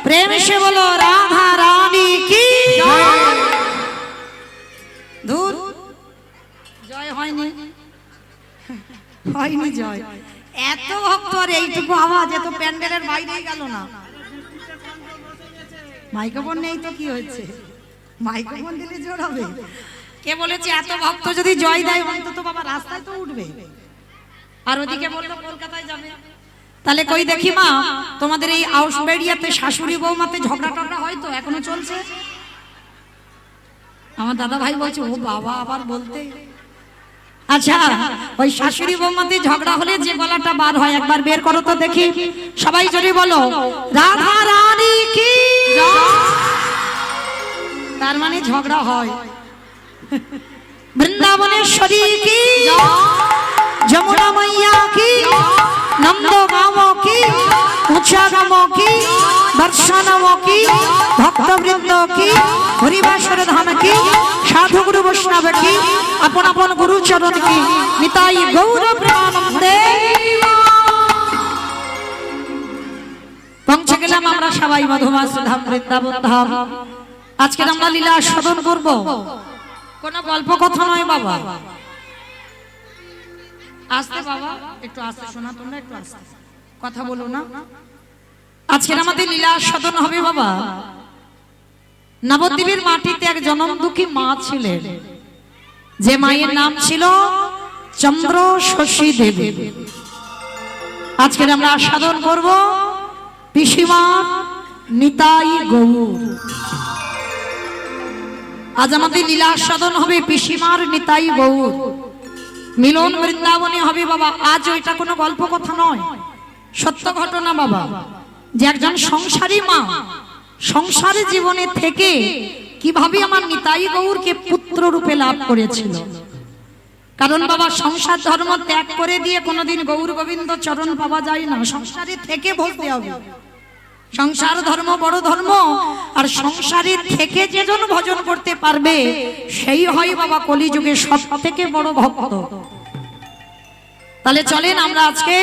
प्रेम से बोलो राधा रानी की दूर জয় হয়নি, হয়নি জয়। এত ভক্ত আর এইটুকু আওয়াজ, এত প্যান্ডেলের বাইরেই গেল না। মাইক্রোফোন নেই তো কি হয়েছে? মাইক্রোফোন দিলে জোর হবে। কে বলেছে এত ভক্ত যদি জয় দেয় অন্তত বাবা রাস্তায় তো উঠবে। আর ওদিকে বললো কলকাতায় যাবে। তাহলে কই দেখি মা, তোমাদের এই আউসবেড়িয়াতে শাশুড়ি বৌমাতে ঝগড়া টগড়া হয় তো এখনো চলছে? আমার দাদা ভাই বলছে ও বাবা আবার বলতে। আচ্ছা, ওই শাশুড়ি বৌমাতে ঝগড়া হলে যে গলাটা বার হয় একবার বের করো তো দেখি। সবাই জোরে বলো রাধা রানী কি। তার মানে ঝগড়া হয়। বৃন্দাবনেশ্বরী কি, যমুনা मैया की, नंदो गाँवों की, ऊंचा गाँवों की, दर्शनों की, भक्त वृंदों की, हरिवासर धाम की, साधु गुरु वैष्णव की, अपन अपन गुरु चरण की, निताई गौर प्रेमानंदे। পৌঁছে গেলাম আমরা সবাই মধুমাস ধাম, বৃন্দাবন ধাম। আজকে আমরা লীলা স্মরণ করব, কোন গল্প কথা নয় বাবা। আস্তে বাবা, একটু আস্তে শোনা, তোমরা একটু আস্তে কথা বলো না। আজকের আমাদের লীলা স্মরণ হবে বাবা। নবদ্বীপের মাটিতে এক জনম দুঃখী মা ছিলেন, যে মায়ের নাম ছিল চন্দ্র শশী দেবী। আজকের আমরা সাধন করব পিসিমা নিতাই গৌর। আজ আমাদের লীলা সাধন হবে পিসিমার নিতাই গৌর। মিলন বৃন্দাবনে হবে বাবা। আজ ওইটা কোনো গল্প কথা নয়, সত্য ঘটনা বাবা। যে একজন সংসারী মা সংসারী জীবনে থেকে কিভাবে আমার নিতাই গৌরকে পুত্র রূপে লাভ করেছিল। কারণ বাবা সংসার ধর্ম ত্যাগ করে দিয়ে কোনোদিন গৌর গোবিন্দ চরণ পাওয়া যায় না। সংসারে থেকে বলতে হবে সংসার ধর্ম বড় ধর্ম, আর সংসারে থেকে যেজন ভজন করতে পারবে সেই হয় বাবা কলিযুগে সব থেকে বড় ভক্ত। তাহলে চলেন আমরা আজকে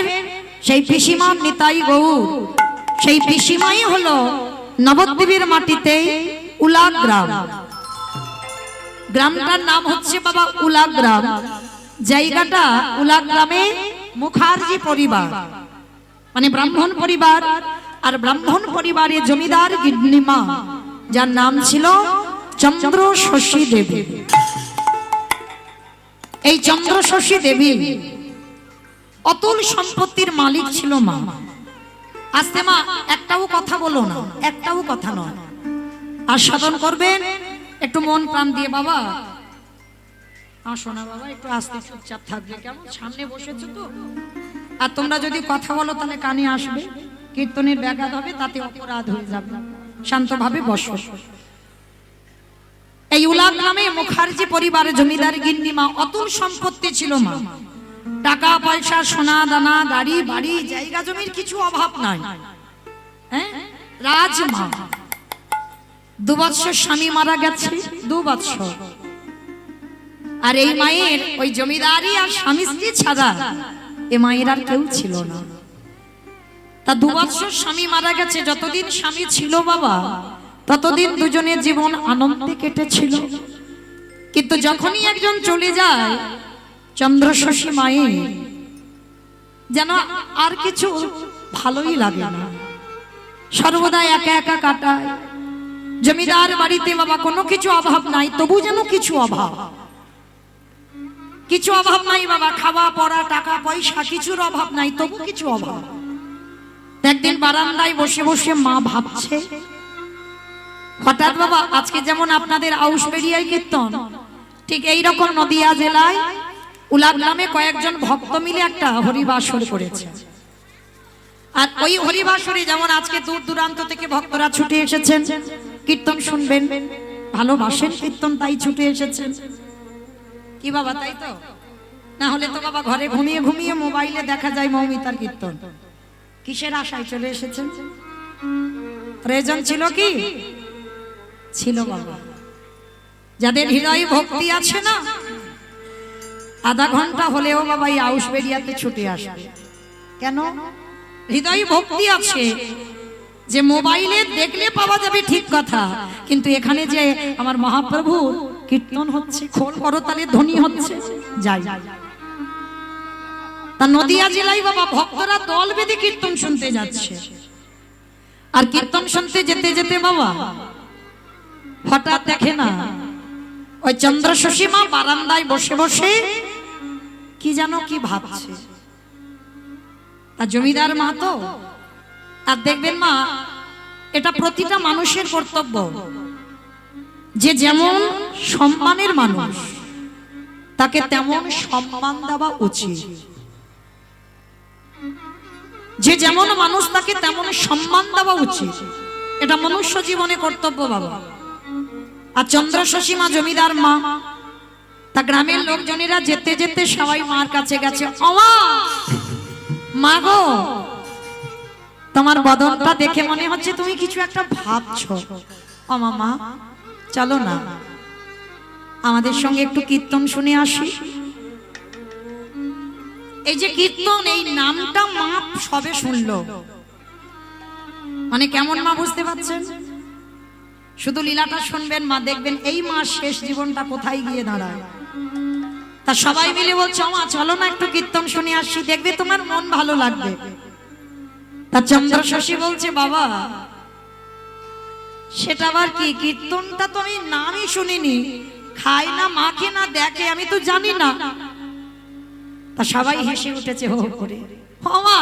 সেই পিসিমা নিতাই গৌর, সেই পিসিমাই হলো নবদ্বীপের মাটিতে উলা গ্রাম। গ্রামটার নাম হচ্ছে বাবা উলা গ্রাম। জায়গাটা উলা গ্রামে মুখার্জি পরিবার, মানে ব্রাহ্মণ পরিবার। আর ব্রাহ্মণ পরিবারে জমিদার গিন্নিমা, যার নাম ছিল চন্দ্রশশী দেবী। এই চন্দ্রশশী দেবী অতুল সম্পত্তির মালিক ছিল মা। আস্তে মা, একটাও কথা বলো না, একটাও কথা নয়, আর সাধন করবেন একটু মন প্রাণ দিয়ে। বাবা আসো না বাবা, একটু আস্তে চুপচাপ থাকবে, কেমন সামনে বসেছো তো। আর তোমরা যদি কথা বলো তাহলে কানে আসবে, কীর্তনের ব্যাঘাত হবে, তাতে অপরাধ হয়ে যাবে। শান্তভাবে বসো। এই উলা গ্রামে মুখার্জি পরিবারে জমিদার গিন্নিমা, অতুল সম্পত্তি ছিল মা। টাকা পয়সা, সোনা দানা, গাড়ি বাড়ি, জায়গা জমির কিছু অভাব নাই। হ্যাঁ, রাজমা। 2 বছর স্বামী মারা গেছে, 2 বছর। আর এই মায়ের ওই জমিদারি আর স্বামী স্ত্রী ছাড়া এ মায়ের আর কেউ ছিল না। তা 2 বছর স্বামী মারা গেছে। যতদিন স্বামী ছিল বাবা, ততদিন দুজনের জীবন আনন্দে কেটেছিল। কিন্তু যখনই একজন চলে যায়, চন্দ্রশশী মায়ের যেন আর কিছু ভালোই লাগে না, সর্বদা একা একা কাটায়। জমিদার বাড়িতে বাবা কোনো কিছু অভাব নাই, তবু যেন কিছু অভাব, কিছু অভাব নাই বাবা। খাওয়া পড়া, টাকা পয়সা কিছুর অভাব নাই, তবু কিছু অভাব। একদিন বারান্দায় বসে বসে মা ভাবছে, হঠাৎ বাবা আজকে যেমন আপনাদের আউশবেরিয়ায় কীর্তন, ঠিক এইরকম নদিয়া জেলায় উলা গ্রামে কয়েকজন ভক্ত মিলে একটা হরিবাসর করেছে। আর ওই হরিবাসরে যেমন আজকে দূর দূরান্ত থেকে ভক্তরা ছুটে এসেছেন কীর্তন শুনবেন, ভালোবাসেন কীর্তন, তাই ছুটে এসেছেন। কি বাবা, তাই তো? না হলে তো বাবা ঘরে ঘুমিয়ে ঘুমিয়ে মোবাইলে দেখা যায় মৌমিতার কীর্তন। কিসের আশায় চলে এসেছেন? প্রয়োজন ছিল কি? ছিল বাবা। যাদের হৃদয়ে ভক্তি আছে না, আধা ঘন্টা হলেও বাবা এই আউশবেরিয়াতে ছুটে আসবে। কেন? হৃদয়ে ভক্তি আছে। যে মোবাইলে দেখলে পাওয়া যাবে ঠিক কথা, কিন্তু এখানে যে আমার মহাপ্রভু কীর্তন হচ্ছে, খোল করতালে ধ্বনি হচ্ছে, যাই। তা নদিয়া জেলায় বাবা ভক্তরা দল বেঁধে কীর্তন শুনতে যাচ্ছে। আর কীর্তন শুনতে যেতে যেতে বাবা হঠাৎ দেখে না ওই চন্দ্রশশী মা বারান্দায় বসে বসে কি যেন কি ভাবছে। তা জমিদার মা তো, আর দেখবেন মা, এটা প্রতিটা মানুষের কর্তব্য যে যেমন সম্মানের মানুষ তাকে তেমন সম্মান দেওয়া উচিত। যে যেমন মানুষ তাকে তেমন সম্মান দেওয়া উচিত, এটা মনুষ্য জীবনে কর্তব্য বাবা। আর চন্দ্রশশী মা জমিদার মা, তা গ্রামের লোকজনেরা যেতে যেতে সবাই মার কাছে গেছে। ওমা, মা গো, তোমার বদনটা দেখে মনে হচ্ছে তুমি কিছু একটা ভাবছো। ওমা মা, চলো না আমাদের সঙ্গে একটু কীর্তন শুনে আসি। এই যে কীর্তন, এই নামটা মা সবে শুনলো, মানে কেমন মা বুঝতে পারছেন? শুধু লীলাটা শুনবেন মা, দেখবেন এই মা শেষ জীবনটা কোথায় গিয়ে দাঁড়ায়। তা সবাই মিলে বলছে, মা চলো না একটু কীর্তন শুনে আসি, দেখবে তোমার মন ভালো লাগবে। তা চন্দ্রশশী বলছে, বাবা সেটা আবার কি? কীর্তনটা তো আমি নামই শুনিনি, খায় না, মাখে না, দেখে, আমি তো জানি না। তা সবাই হেসে উঠেছে হো করে। মা,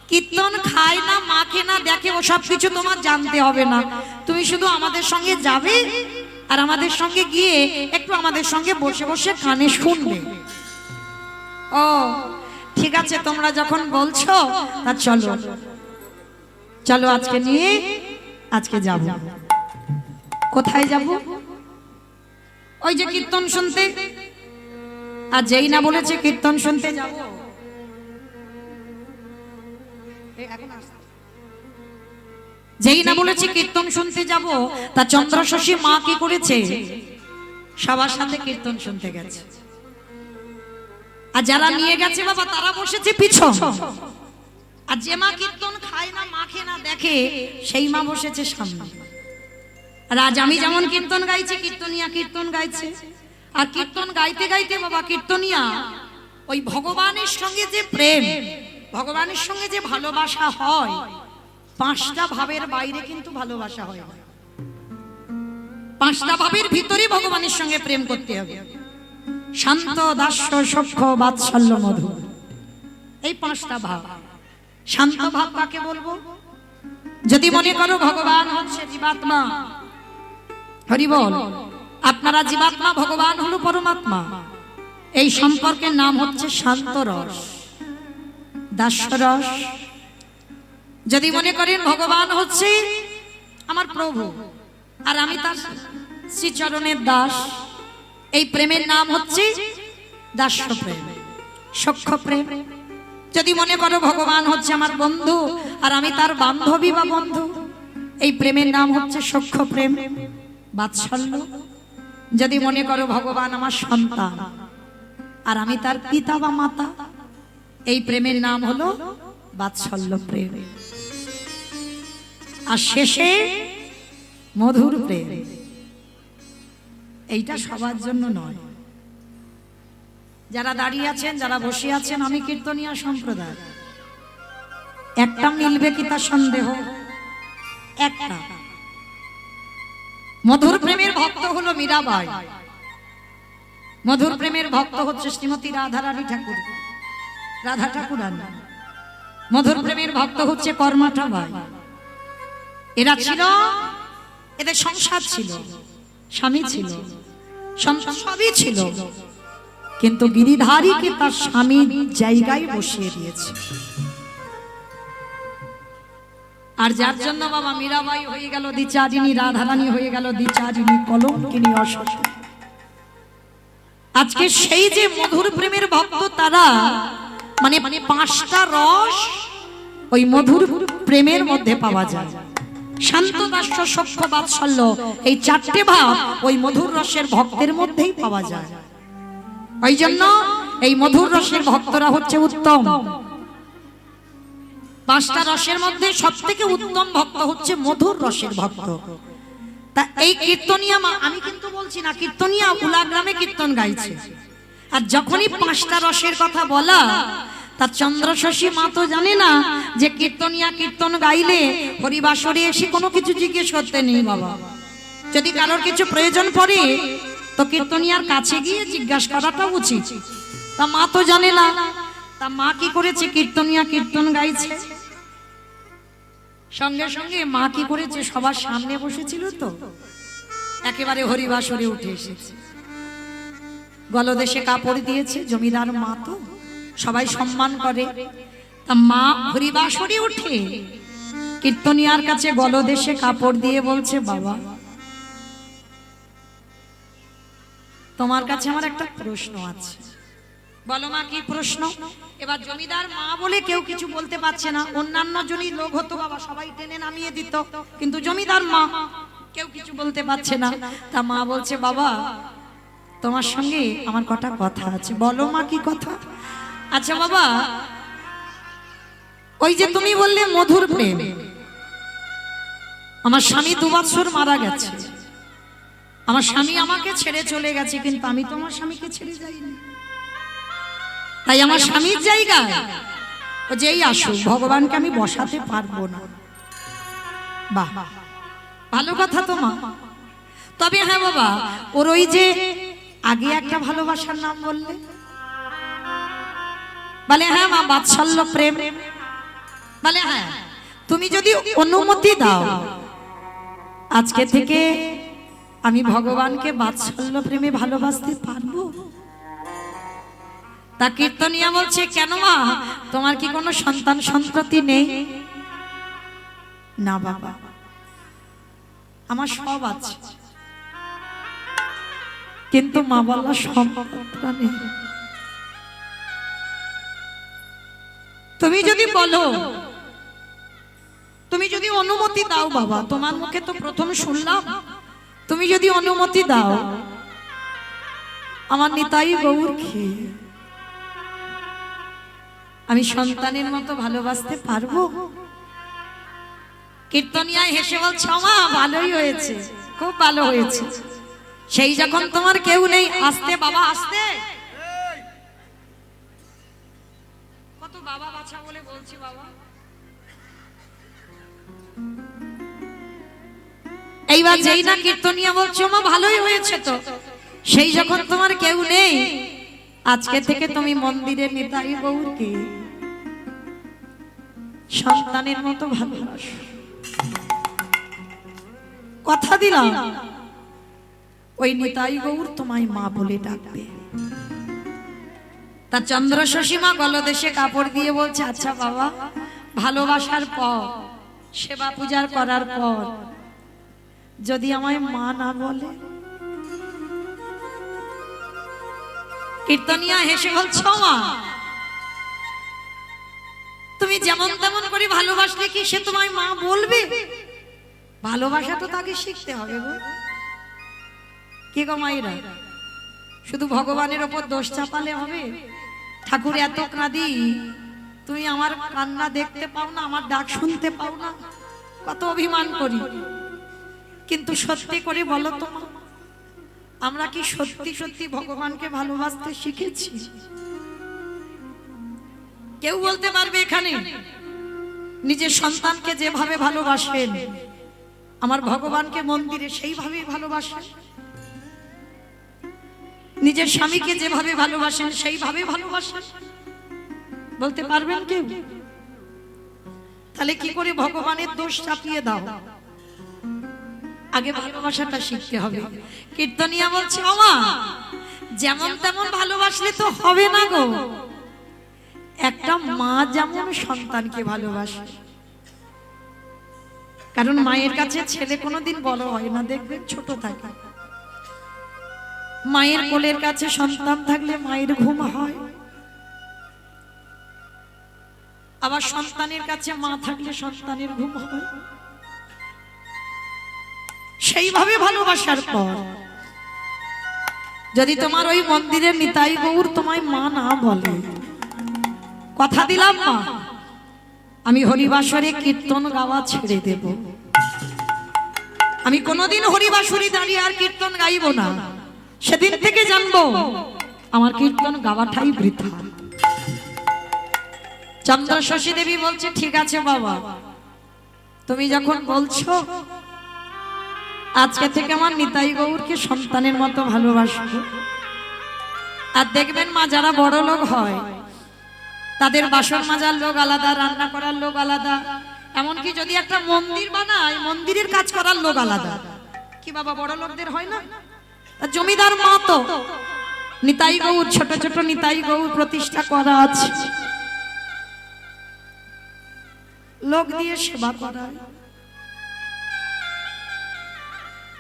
কীর্তন খায় না, মাখে না, দেখে, ও সব কিছু তোমার জানতে হবে না। তুমি শুধু আমাদের সঙ্গে যাবে আর আমাদের সঙ্গে গিয়ে একটু আমাদের সঙ্গে বসে বসে কানে শুনবে। ও ঠিক আছে, তোমরা যখন বলছো তা চলো চলো, আজকে নিয়ে আজকে যাব। কোথায় যাব? ওই যে কীর্তন শুনতে। আর যেই না বলেছে কীর্তন শুনতে যাব, যেই না বলেছে কীর্তন শুনতে যাব, তা চন্দ্রশশী মা কি করেছে? সবার সাথে কীর্তন শুনতে গেছে। আর যারা নিয়ে গেছে বাবা তারা বসেছে পিছন। আর যে মা কীর্তন খায় না, মাখে না, দেখে, সেই মা বসেছে সামনে। আর আজ আমি যেমন কীর্তন গাইছি, কীর্তনিয়া কীর্তন গাইছে, আর কীর্তন গাইতে গাইতে বাবা কীর্তনিয়া ওই ভগবানের সঙ্গে যে প্রেম, ভগবানের সঙ্গে যে ভালোবাসা হয়, পাঁচটা ভাবের বাইরে কিন্তু ভালোবাসা হয় না। পাঁচটা ভাবের ভিতরে ভগবানের সঙ্গে প্রেম করতে হবে। শান্ত, দাস্য, সখ্য, বাৎসল্য, মধু, এই পাঁচটা ভাব। শান্ত ভাব কাকে বলবো? যদি মনে করো ভগবান হচ্ছে জীবাত্মা, হরি বল, আপনারা জীবাত্মা, ভগবান হলো পরমাত্মা, এই সম্পর্কের নাম হচ্ছে শান্ত রস, দাস্য রস। যদি মনে করেন ভগবান হচ্ছে আমার প্রভু আর আমি তার শ্রীচরণের দাস, এই প্রেমের নাম হচ্ছে দাস্য প্রেম, সখ্য প্রেম। যদি মনে করো ভগবান হচ্ছে আমার বন্ধু আর আমি তার বান্ধবী বা বন্ধু, এই প্রেমের নাম হচ্ছে সখ্য প্রেম, বাৎসল্য। যদি মনে করো ভগবান আমার সন্তান আর আমি তার পিতা বা মাতা, এই প্রেমের নাম হলো বাৎসল্য প্রেম। আর শেষে মধুর প্রেম। এইটা সবার জন্য নয়। যারা দাঁড়িয়ে আছেন, যারা বসে আছেন, আমি কীর্তনিয়া সম্প্রদায়, একটা মিলবে কি তার সন্দেহ? একটা। মধুর প্রেমের ভক্ত হলো মীরাবাই, মধুর প্রেমের ভক্ত হচ্ছে শ্রীমতী রাধারানী ঠাকুর, রাধা ঠাকুরানী। মধুর প্রেমের ভক্ত হচ্ছে কর্মাটা বাই। এরা ছিল, এদের সংসার ছিল, স্বামী ছিল, সন্তান সবই ছিল, কিন্তু গিরিধারীকে তার স্বামীর জায়গায় বসিয়ে দিয়েছে। আর যার জন্য বাবা মীরাবাই হয়ে গেল দ্বিচারিণী, রাধারানী হয়ে গেল দ্বিচারিণী, কলঙ্কিনী, অসতী। আজকে সেই যে মধুর প্রেমের ভক্ত, তারা মানে পাঁচটা রস ওই মধুর প্রেমের মধ্যে পাওয়া যায়। শান্ত, দাস্য, সখ্য, বাৎসল্য, এই চারটে ভাব ওই মধুর রসের ভক্তের মধ্যেই পাওয়া যায়। ওই জন্য এই মধুর রসের ভক্তরা হচ্ছে উত্তম। পাঁচটা রসের মধ্যে সব থেকে উত্তম ভক্ত হচ্ছে মধুর রসের ভক্ত। তা এই কীর্তনিয়া মা, আমি কিন্তু বলছি না, কীর্তনিয়া উলাগ্রামে কীর্তন গাইছে। আর যখনই পাঁচটা রসের কথা বলা, তার চন্দ্রশশী মা তো জানে না যে কীর্তনিয়া কীর্তন গাইলে হরিবাসরে এসে কোনো কিছু জিজ্ঞেস করতে নেই বাবা। যদি কারোর কিছু প্রয়োজন পড়ে তো কীর্তনিয়ার কাছে গিয়ে জিজ্ঞাসা করাটা উচিত। তা মা তো জানে না। তা মা কি করেছে? কীর্তনিয়া কীর্তন গাইছে, সঙ্গে সঙ্গে মা কি করেছে? সবার সামনে বসেছিল তো, একেবারে হরিবাসরে উঠে এসেছে, গলদেশে কাপড় দিয়েছে। জমিদার মা তো সবাই সম্মান করে। তা মা হরিবাসরে উঠে কীর্তনিয়ার কাছে গলদেশে কাপড় দিয়ে বলছে, বাবা তোমার কাছে আমার একটা প্রশ্ন আছে। বলো মা, কি প্রশ্ন? এবার জমিদার মা বলে কেউ কিছু বলতে পারছে না। অন্যান্য জনই লোক হতো বাবা, সবাই টেনে নামিয়ে দিত, কিন্তু জমিদার মা কেউ কিছু বলতে পারছে না। তা মা বলছে, বাবা তোমার সঙ্গে আমার কটা কথা আছে। বলো মা, কি কথা? আচ্ছা বাবা, ওই যে তুমি বললে মধুর প্রেম, আমার স্বামী 2 বছর মারা গেছে, আমার স্বামী আমাকে ছেড়ে চলে গেছে, কিন্তু আমি তো আমার স্বামীকে ছেড়ে যাইনি। তাই আমার স্বামীর জায়গায় ও যেই আসুক, ভগবানকে আমি বসাতে পারবো না। বাহ, ভালো কথা তো মা। তবে হ্যাঁ বাবা, ওর ওই যে আগে একটা ভালোবাসার নাম বললে, বলে হ্যাঁ মা, বাৎসল্য প্রেম। বলে হ্যাঁ, তুমি যদি অনুমতি দাও, আজকে থেকে আমি ভগবানকে বাৎসল্য প্রেমে ভালোবাসতে পারবো। তা কীর্তনিয়া বলছে, কেন মা, তোমার কি কোনো সন্তান সন্ততি নেই? না বাবা, আমার সব আছে, কিন্তু মা বাবা সন্তানটা নেই। তুমি যদি বলো, তুমি যদি অনুমতি দাও বাবা, তোমার মুখে তো প্রথম শুনলাম, তুমি যদি অনুমতি দাও, আমার নিতাই গৌর খেয়ে আমি সন্তানের মতো ভালোবাসতে পারবো? কীর্তনিয়া হেসে বলছে মা ভালোই হয়েছে, খুব ভালো হয়েছে। সেই যখন তোমার কেউ নেই, আস্তে বাবা আস্তে, কত বাবা বাছা বলে বলছি বাবা। এইবার যেই না কীর্তনিয়া বলছো মা ভালোই হয়েছে তো, সেই যখন তোমার কেউ নেই, আজকে থেকে তুমি মন্দিরের নিতাই গৌরকে সন্তানের মতো ভালোবাসো। কথা দিলাম ওই নিতাই গৌর তোমায় মা বলে ডাকবে। তা চন্দ্র শশীমা গলদেশে কাপড় দিয়ে বলছে আচ্ছা বাবা, ভালোবাসার পর, সেবা পূজার করার পর যদি আমায় মা না বলে? কীর্তনিয়া হেসে বলছ মা তুমি যেমন তেমন করে ভালোবাসলে কি সে তোমায় মা বলবে? ভালোবাসা তো তাকে শিখতে হবে গো। কি গো মায়েরা, শুধু ভগবানের ওপর দোষ চাপালে হবে? ঠাকুর এত কাঁদি, তুমি আমার কান্না দেখতে পাও না, আমার ডাক শুনতে পাও না, কত অভিমান করি। কিন্তু সত্যি করে বলো তো মা, আমরা কি সত্যি সত্যি ভগবানকে ভালোবাসতে শিখেছি? কেউ বলতে পারবে এখানে নিজের সন্তানকে যেভাবে ভালোবাসেন আমার ভগবানকে মন্দিরে সেইভাবেই ভালোবাসেন? নিজের স্বামীকে যেভাবে ভালোবাসেন সেইভাবে ভালোবাসেন? বলতে পারবেন কেউ? তাহলে কি করে ভগবানের দোষ চাপিয়ে দাও? আগে ভালোবাসাটা শিখতে হবে। কীর্তনিয়া বলছে ওমা যেমন তেমন ভালোবাসলে তো হবে না গো। একটা মা যেমন সন্তানকে ভালোবাসে, কারণ মায়ের কাছে ছেলে কোনোদিন বড় হয় না, দেখবেন ছোট থাকে। মায়ের কোলের কাছে সন্তান থাকলে মায়ের ঘুম হয়, আবার সন্তানের কাছে মা থাকলে সন্তানের ঘুম হয়। সেইভাবে ভালোবাসার পর যদি তোমার ওই মন্দিরের নিতাই গৌর তোমায় মা না বলে, কথা দিলাম মা আমি হরিবাসরে কীর্তন গাওয়া ছেড়ে দেব। আমি কোনোদিন হরিবাসরে দাঁড়িয়ে আর কীর্তন গাইব না। সেদিন থেকে জানবো আমার কীর্তন গাওয়াটাই বৃথা। চন্দ্র শশী দেবী বলছে ঠিক আছে বাবা, তুমি যখন বলছো আজকে থেকে আমার নিতাই গৌরকে সন্তানের মতো ভালোবাসবো। আর দেখবেন মা যারা বড় লোক হয় তাদের বাসন মাজার লোক আলাদা, রান্না করার লোক আলাদা, এমনকি যদি একটা মন্দির বানায় মন্দিরের কাজ করার লোক আলাদা। কি বাবা বড় লোকদের হয় না? জমিদার মা তো নিতাই গৌর, ছোট ছোট নিতাই গৌর প্রতিষ্ঠা করা আছে, লোক দিয়ে সেবা করায়।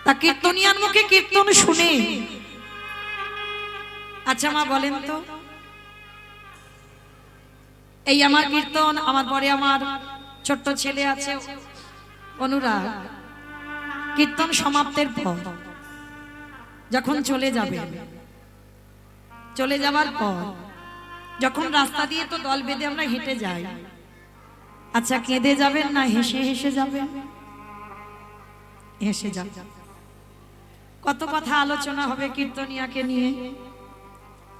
তা কীর্তনিয়ার মুখে কীর্তন শুনে আচ্ছা মা বলেন তো, এই আমার কীর্তন, আমার পরে আমার ছোট্ট ছেলে আছে অনুরাগ, কীর্তন সমাপ্তের পর যখন চলে যাবে, চলে যাবার পর যখন রাস্তা দিয়ে তো দল বেঁধে আমরা হেঁটে যাই, আচ্ছা কেঁদে যাবেন না হেসে হেসে যাবেন? হেসে যাবেন। কত কথা আলোচনা হবে কীর্তনিয়াকে নিয়ে,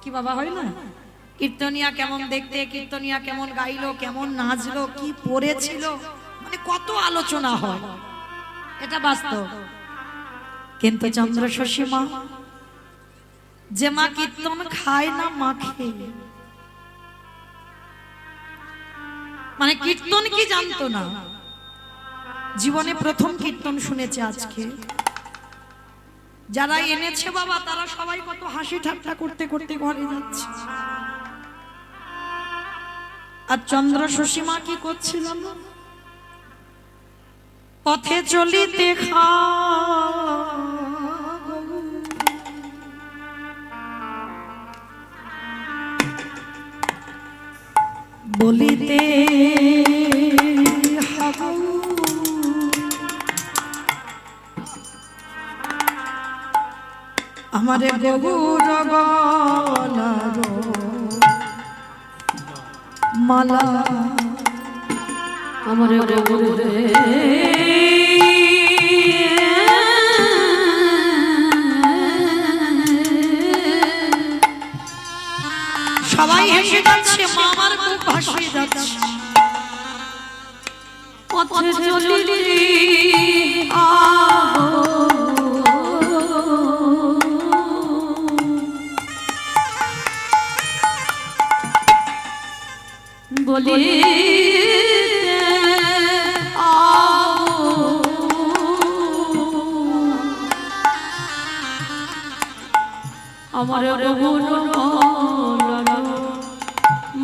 কি বাবা হয় না? কীর্তনিয়া কেমন দেখতে, কীর্তনিয়া কেমন গাইলো, কেমন নাচলো, কি পড়েছিল, মানে কত আলোচনা হয়, এটা বাস্তব। কিন্তু চন্দ্র শশী মা, যে মা কীর্তন খায় না মাখে, মানে কীর্তন কি জানতো না, জীবনে প্রথম কীর্তন শুনেছে আজকে। যারা এনেছে বাবা তারা সবাই কত হাসি ঠাট্টা করতে করতে ঘরে যাচ্ছে। আর চন্দ্র শশী মা কি করছিল না? পথে চলিতে বলিতে আমারে গৌর গলার মালা আমার গৌর রে সবাই হেসে যাচ্ছে, মা আমার বুক ভাসিয়ে যাচ্ছে। পথে চলিলি বলি আমার গৌর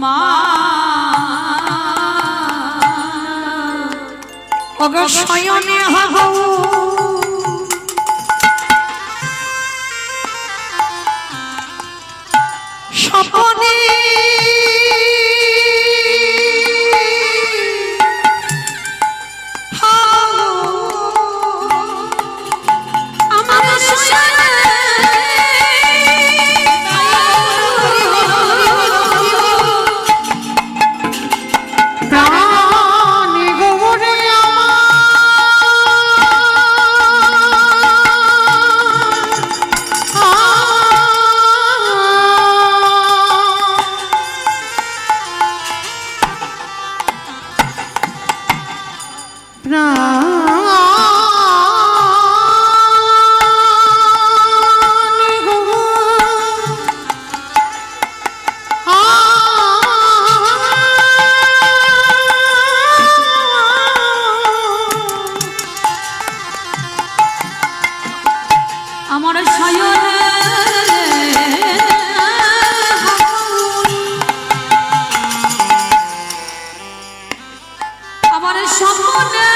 মা অগর শয়নে হাগো স্বপনে প্রাণে গৌরে আমার শয়নে আমার স্বপ্নে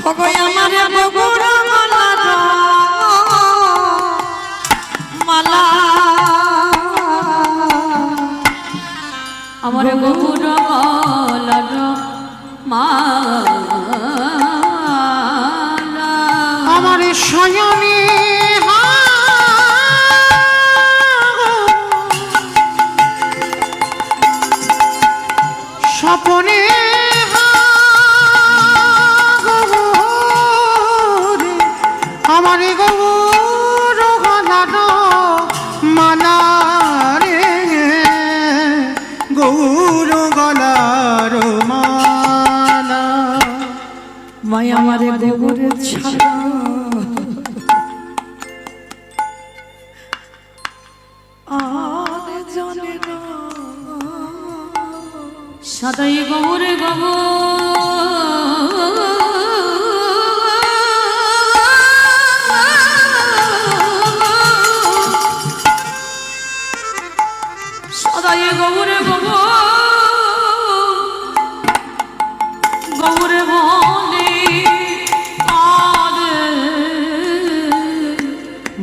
ওগো আমার বগুর মালা মালা আমার গৌর গলার মালা আমার শয়নে স্বপনে আমার গৌর গলার মালা রে, গৌর গলার মালা। মাই আমারে গোবরে ছাড়া আর জানে না। সদাই গৌরে সদাই গৌরে গৌরে বলে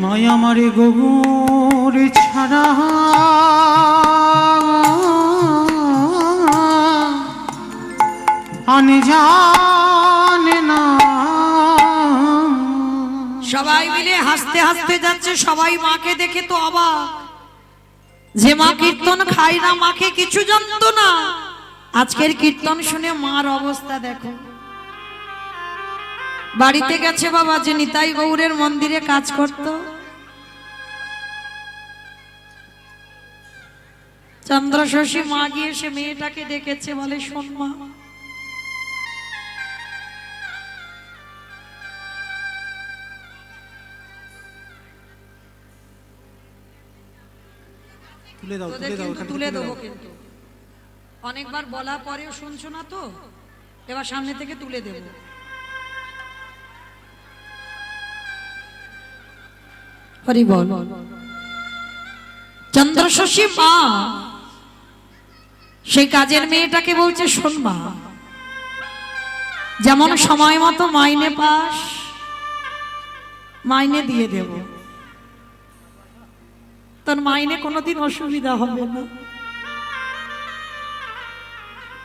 মায়া মারে গোবর ছাড়া আনে জানে না। সবাই মিলে হাসতে হাসতে যাচ্ছে, সবাই মাকে দেখে তো অবাক, যে মা কীর্তন খায় না, মাকে কিছু জানতো না। আজকের কীর্তন শুনে মার অবস্থা দেখো। বাড়িতে গেছে বাবা, যে নিতাই গৌরের মন্দিরে কাজ করত, চন্দ্রশশী মা গিয়ে সে মেয়েটাকে ডেকেছে, বলে শোন মা, তুলে দাও, তোদের কিন্তু তুলে দেবো, কিন্তু অনেকবার বলা পরেও শুনছো না তো, এবার সামনে থেকে তুলে দেব। হরি বল। চন্দ্রশশী মা সেই কাজের মেয়েটাকে বলছে, শোন মা, যেমন সময় মতো মাইনে পাস, মাইনে দিয়ে দেব, তোর মাইনে কোনোদিন অসুবিধা হবে না,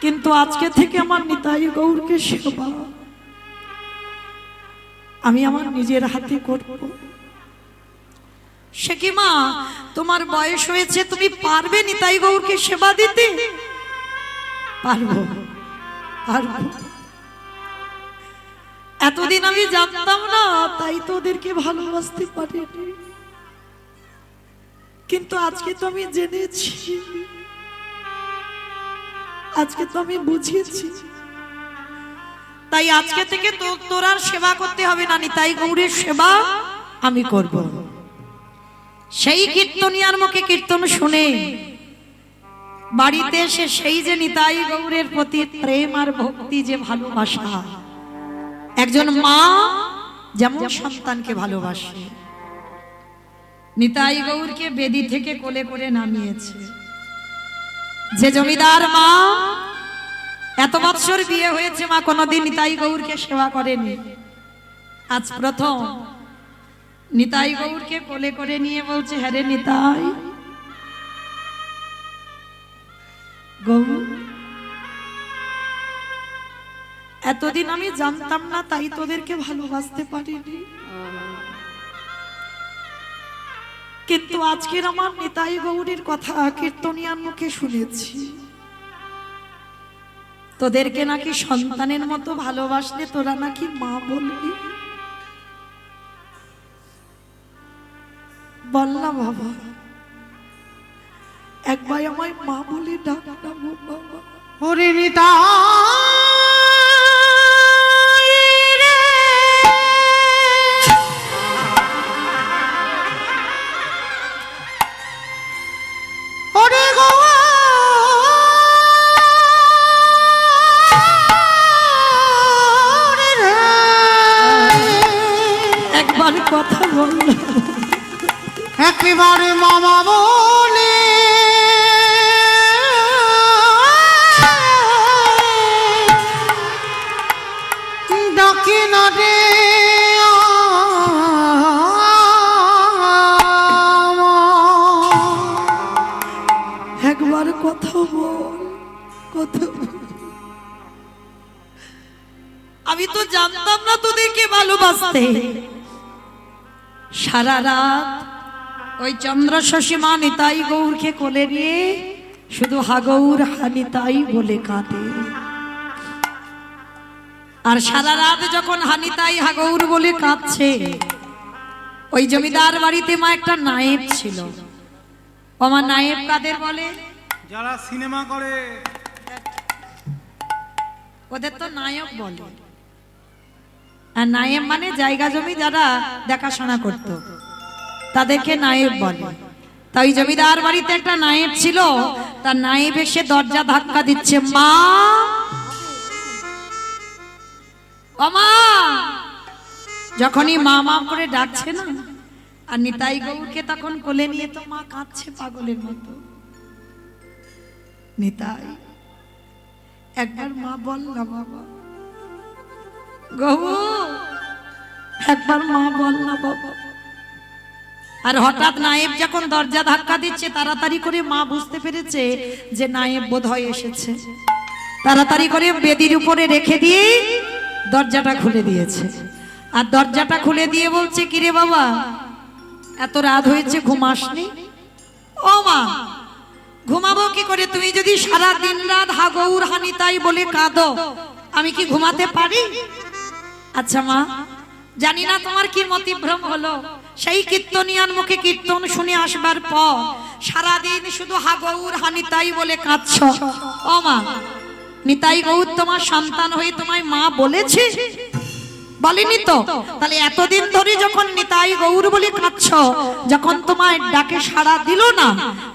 কিন্তু আজকে থেকে আমার নিতাই গৌরকে সেবা আমি আমার নিজের হাতে করব। সে কি মা, তোমার বয়স হয়েছে, তুমি পারবে নিতাই গৌরকে সেবা দিতে? পারবো, পারবো। এতদিন আমি জানতাম না, তাই তো ওদেরকে ভালোবাসতে পারিনি, কিন্তু আজকে তো আমি জেনেছি, আজকে তো আমি বুঝিয়েছি। তাই আজকে থেকে তোর আর সেবা করতে হবে না, নিতাই গৌরের সেবা আমি করব। সেই কীর্তনিয়ার মুখে কীর্তন শুনে বাড়িতে এসে সেই যে নিতাই গৌরের প্রতি প্রেম আর ভক্তি, যে ভালোবাসা, একজন মা যেমন সন্তানকে ভালোবাসে, নিতাই গৌরকে বেদি থেকে কোলে করে নামিয়েছে। যে জমিদার মা, এত বছর বিয়ে হয়েছে, মা কোনোদিন নিতাই গৌরকে সেবা করেনি, আজ প্রথম নিতাই গৌরকে কোলে করে নিয়ে বলছে, হ্যাঁ রে নিতাই গৌর, এতদিন আমি জানতাম না, তাই তোদেরকে ভালোবাসতে পারিনি, কিন্তু আজকের আমার নিতাই গৌরীর কথা কীর্তনিয়ার মুখে শুনেছি, তোদেরকে নাকি সন্তানের মতো ভালোবাসলে তোরা নাকি মা বলবি। বল না বাবা, একবার আমায় মা বলে ডাক না বাবা। ওরে নিতাই রে, ওরে গৌর রে, একবার কথা বল না। একেবারে মামা বলে ডাকে না রে, একবার কথা বল, কথা বল। আমি তো জানতাম না তোদেরকে ভালোবাসতে। সারা রাত ওই চন্দ্র শশীমা নিতাই গৌরকে কোলে নিয়ে শুধু হাগৌর হানিতাই বলে কাঁদে। আর সারা রাত যখন হানিতাই হাগৌর বলে কাঁদছে, ওই জমিদার বাড়িতে মা একটা নায়েব ছিল। আমার নায়েব কাদের বলে? যারা সিনেমা করে ওদের তো নায়ক বলে। আর নায়েব মানে জায়গা জমি যারা দেখাশোনা করত, তাদেরকে নায়েব বলে। তাই জমিদার বাড়িতে একটা নায়েব ছিল, তার নায়েব এসে দরজা ধাক্কা দিচ্ছে, মা ও মা। যখনই মা মা করে ডাকছে না, আর নিতাই গৌরকে তখন কোলে নিয়ে তো মা কাঁদছে পাগলের মতো। নিতাই একবার মা বল না বাবা, গৌর একবার মা বল না বাবা। আর হঠাৎ নায়েব যখন দরজা ধাক্কা দিচ্ছে, তাড়াতাড়ি করে মা বুঝতে পেরেছে যে নায়েব বোধহয় এসেছে। তাড়াতাড়ি করে বেদির উপরে রেখে দিয়ে দরজাটা খুলে দিয়েছে। আর দরজাটা খুলে দিয়ে বলছে, কিরে বাবা এত রাত হয়েছে, ঘুমাসনি? ও মা, ঘুমাবো কি করে? তুমি যদি সারা দিন রাত হাগৌর হানিতাই বলে কাঁদো, আমি কি ঘুমাতে পারি? আচ্ছা মা, জানি না তোমার কি মতিভ্রম হলো, সেই কীর্তনিয়ার মুখে কীর্তন শুনে আসবার পর সারাদিন শুধু হাগৌর হানিতাই বলে কাঁদছ। ও মা, নিতাই গৌর তোমার সন্তান হয়ে তোমায় মা বলেছে? বলেনি তো। তাহলে এতদিন ধরে যখন নিতাই গৌর বলে কাঁদছ, যখন তোমায় ডাকে সাড়া দিল না,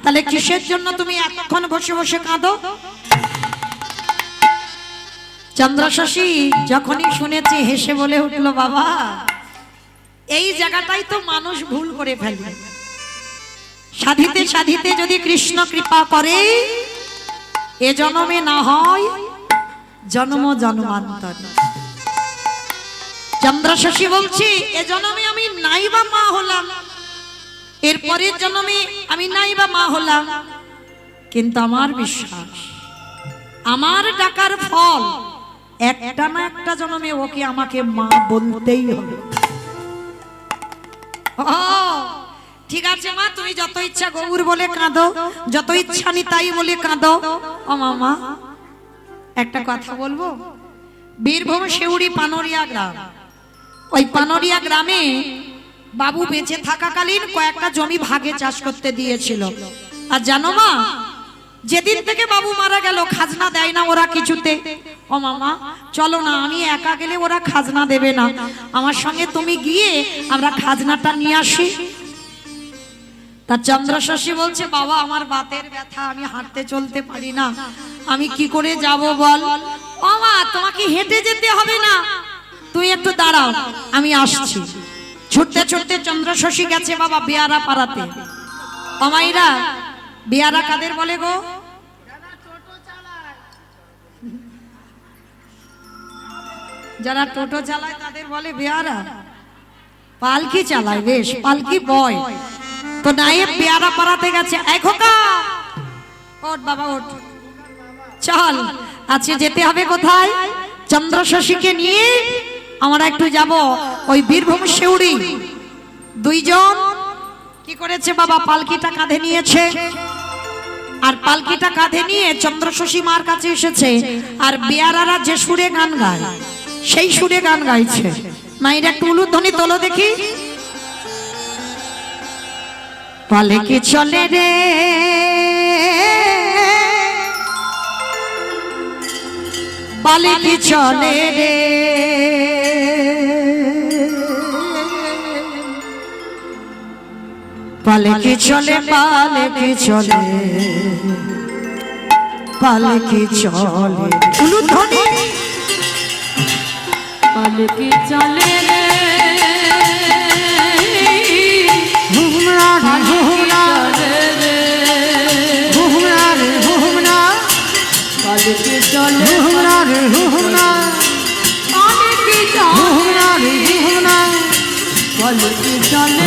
তাহলে কিসের জন্য তুমি এতক্ষণ বসে বসে কাঁদো? চন্দ্র শশী যখনই শুনেছে হেসে বলে উঠল, বাবা এই জায়গাটাই তো মানুষ ভুল করে ফেলে। সাধিতে সাধিতে যদি কৃষ্ণ কৃপা করে, এ জন্মে না হয় জন্ম জন্মান্তরে। চন্দ্র শশী বলছি, এ জন্মে আমি নাই বা মা হলাম, এরপরের জন্মে আমি নাই বা মা হলাম, কিন্তু আমার বিশ্বাস আমার ডাকার ফল একটা না একটা জন্মে ওকে আমাকে মা বলতেই হবে। ঠিক আছে মা, তুমি যত ইচ্ছা গৌর বলে কাঁদো, যত ইচ্ছা নিতাই বলে কাঁদো। ও মামা, একটা কথা বলবো। বীরভূম শেউড়ি পানরিয়া গ্রাম, ওই পানরিয়া গ্রামে বাবু বেঁচে থাকাকালীন কয়েকটা জমি ভাগে চাষ করতে দিয়েছিল। আর জানো মা, যেদিন থেকে বাবু মারা গেল খাজনা দেয় না ওরা কিছুতে। ও মামা চলো না, আমি একা গেলে ওরা খাজনা দেবে না, আমার সঙ্গে তুমি গিয়ে আমরা খাজনাটা নিয়ে আসি। তা চন্দ্রশশী বলছে, বাবা আমার বাতের ব্যথা, আমি হাঁটতে চলতে পারি না, আমি কি করে যাব বল। ও মা, তোমাকে হেঁটে যেতে হবে না, তুই একটু দাঁড়াও, আমি আসছি। ছুটতে ছুটতে চন্দ্রশশী গেছে বাবা বেয়ারা পাড়াতে। অমাইরা, বেয়ারা কাদের বলে গো? যারা টোটো চালায় তাদের বলে বেয়ারা। পালকি চালায়, বেশ পালকি বয়। তো নায়েব বেয়ারা পাড়াতে গেছে। এই খোকা, ওঠ বাবা ওঠ, চল আজকে যেতে হবে কোথায়? চন্দ্রশশীকে নিয়ে আমরা একটু যাব ওই বীরভূম শেউড়ি। দুইজন কি করেছে বাবা, পালকিটা কাঁধে নিয়েছে, আর পালকিটা কাঁধে নিয়ে চন্দ্রশশী মার কাছে এসেছে। আর বেয়ারারা যে সুরে গান গায় সেই সুরে গান গাইছে। মায়ের একটু উলুধ্বনি তোলো দেখি। পালকি চলে রে, পালকি চলে রে, পালকি চলে, পালকি চলে, পালকি চলে। উলুধ্বনি। পালকি চলে রে, হুমরা রে হুমরা, চলে রে, হুমরা রে হুমরা, পালকি চলে, হুমরা রে হুমরা, পালকি চলে, হুমরা রে হুমরা, পালকি চলে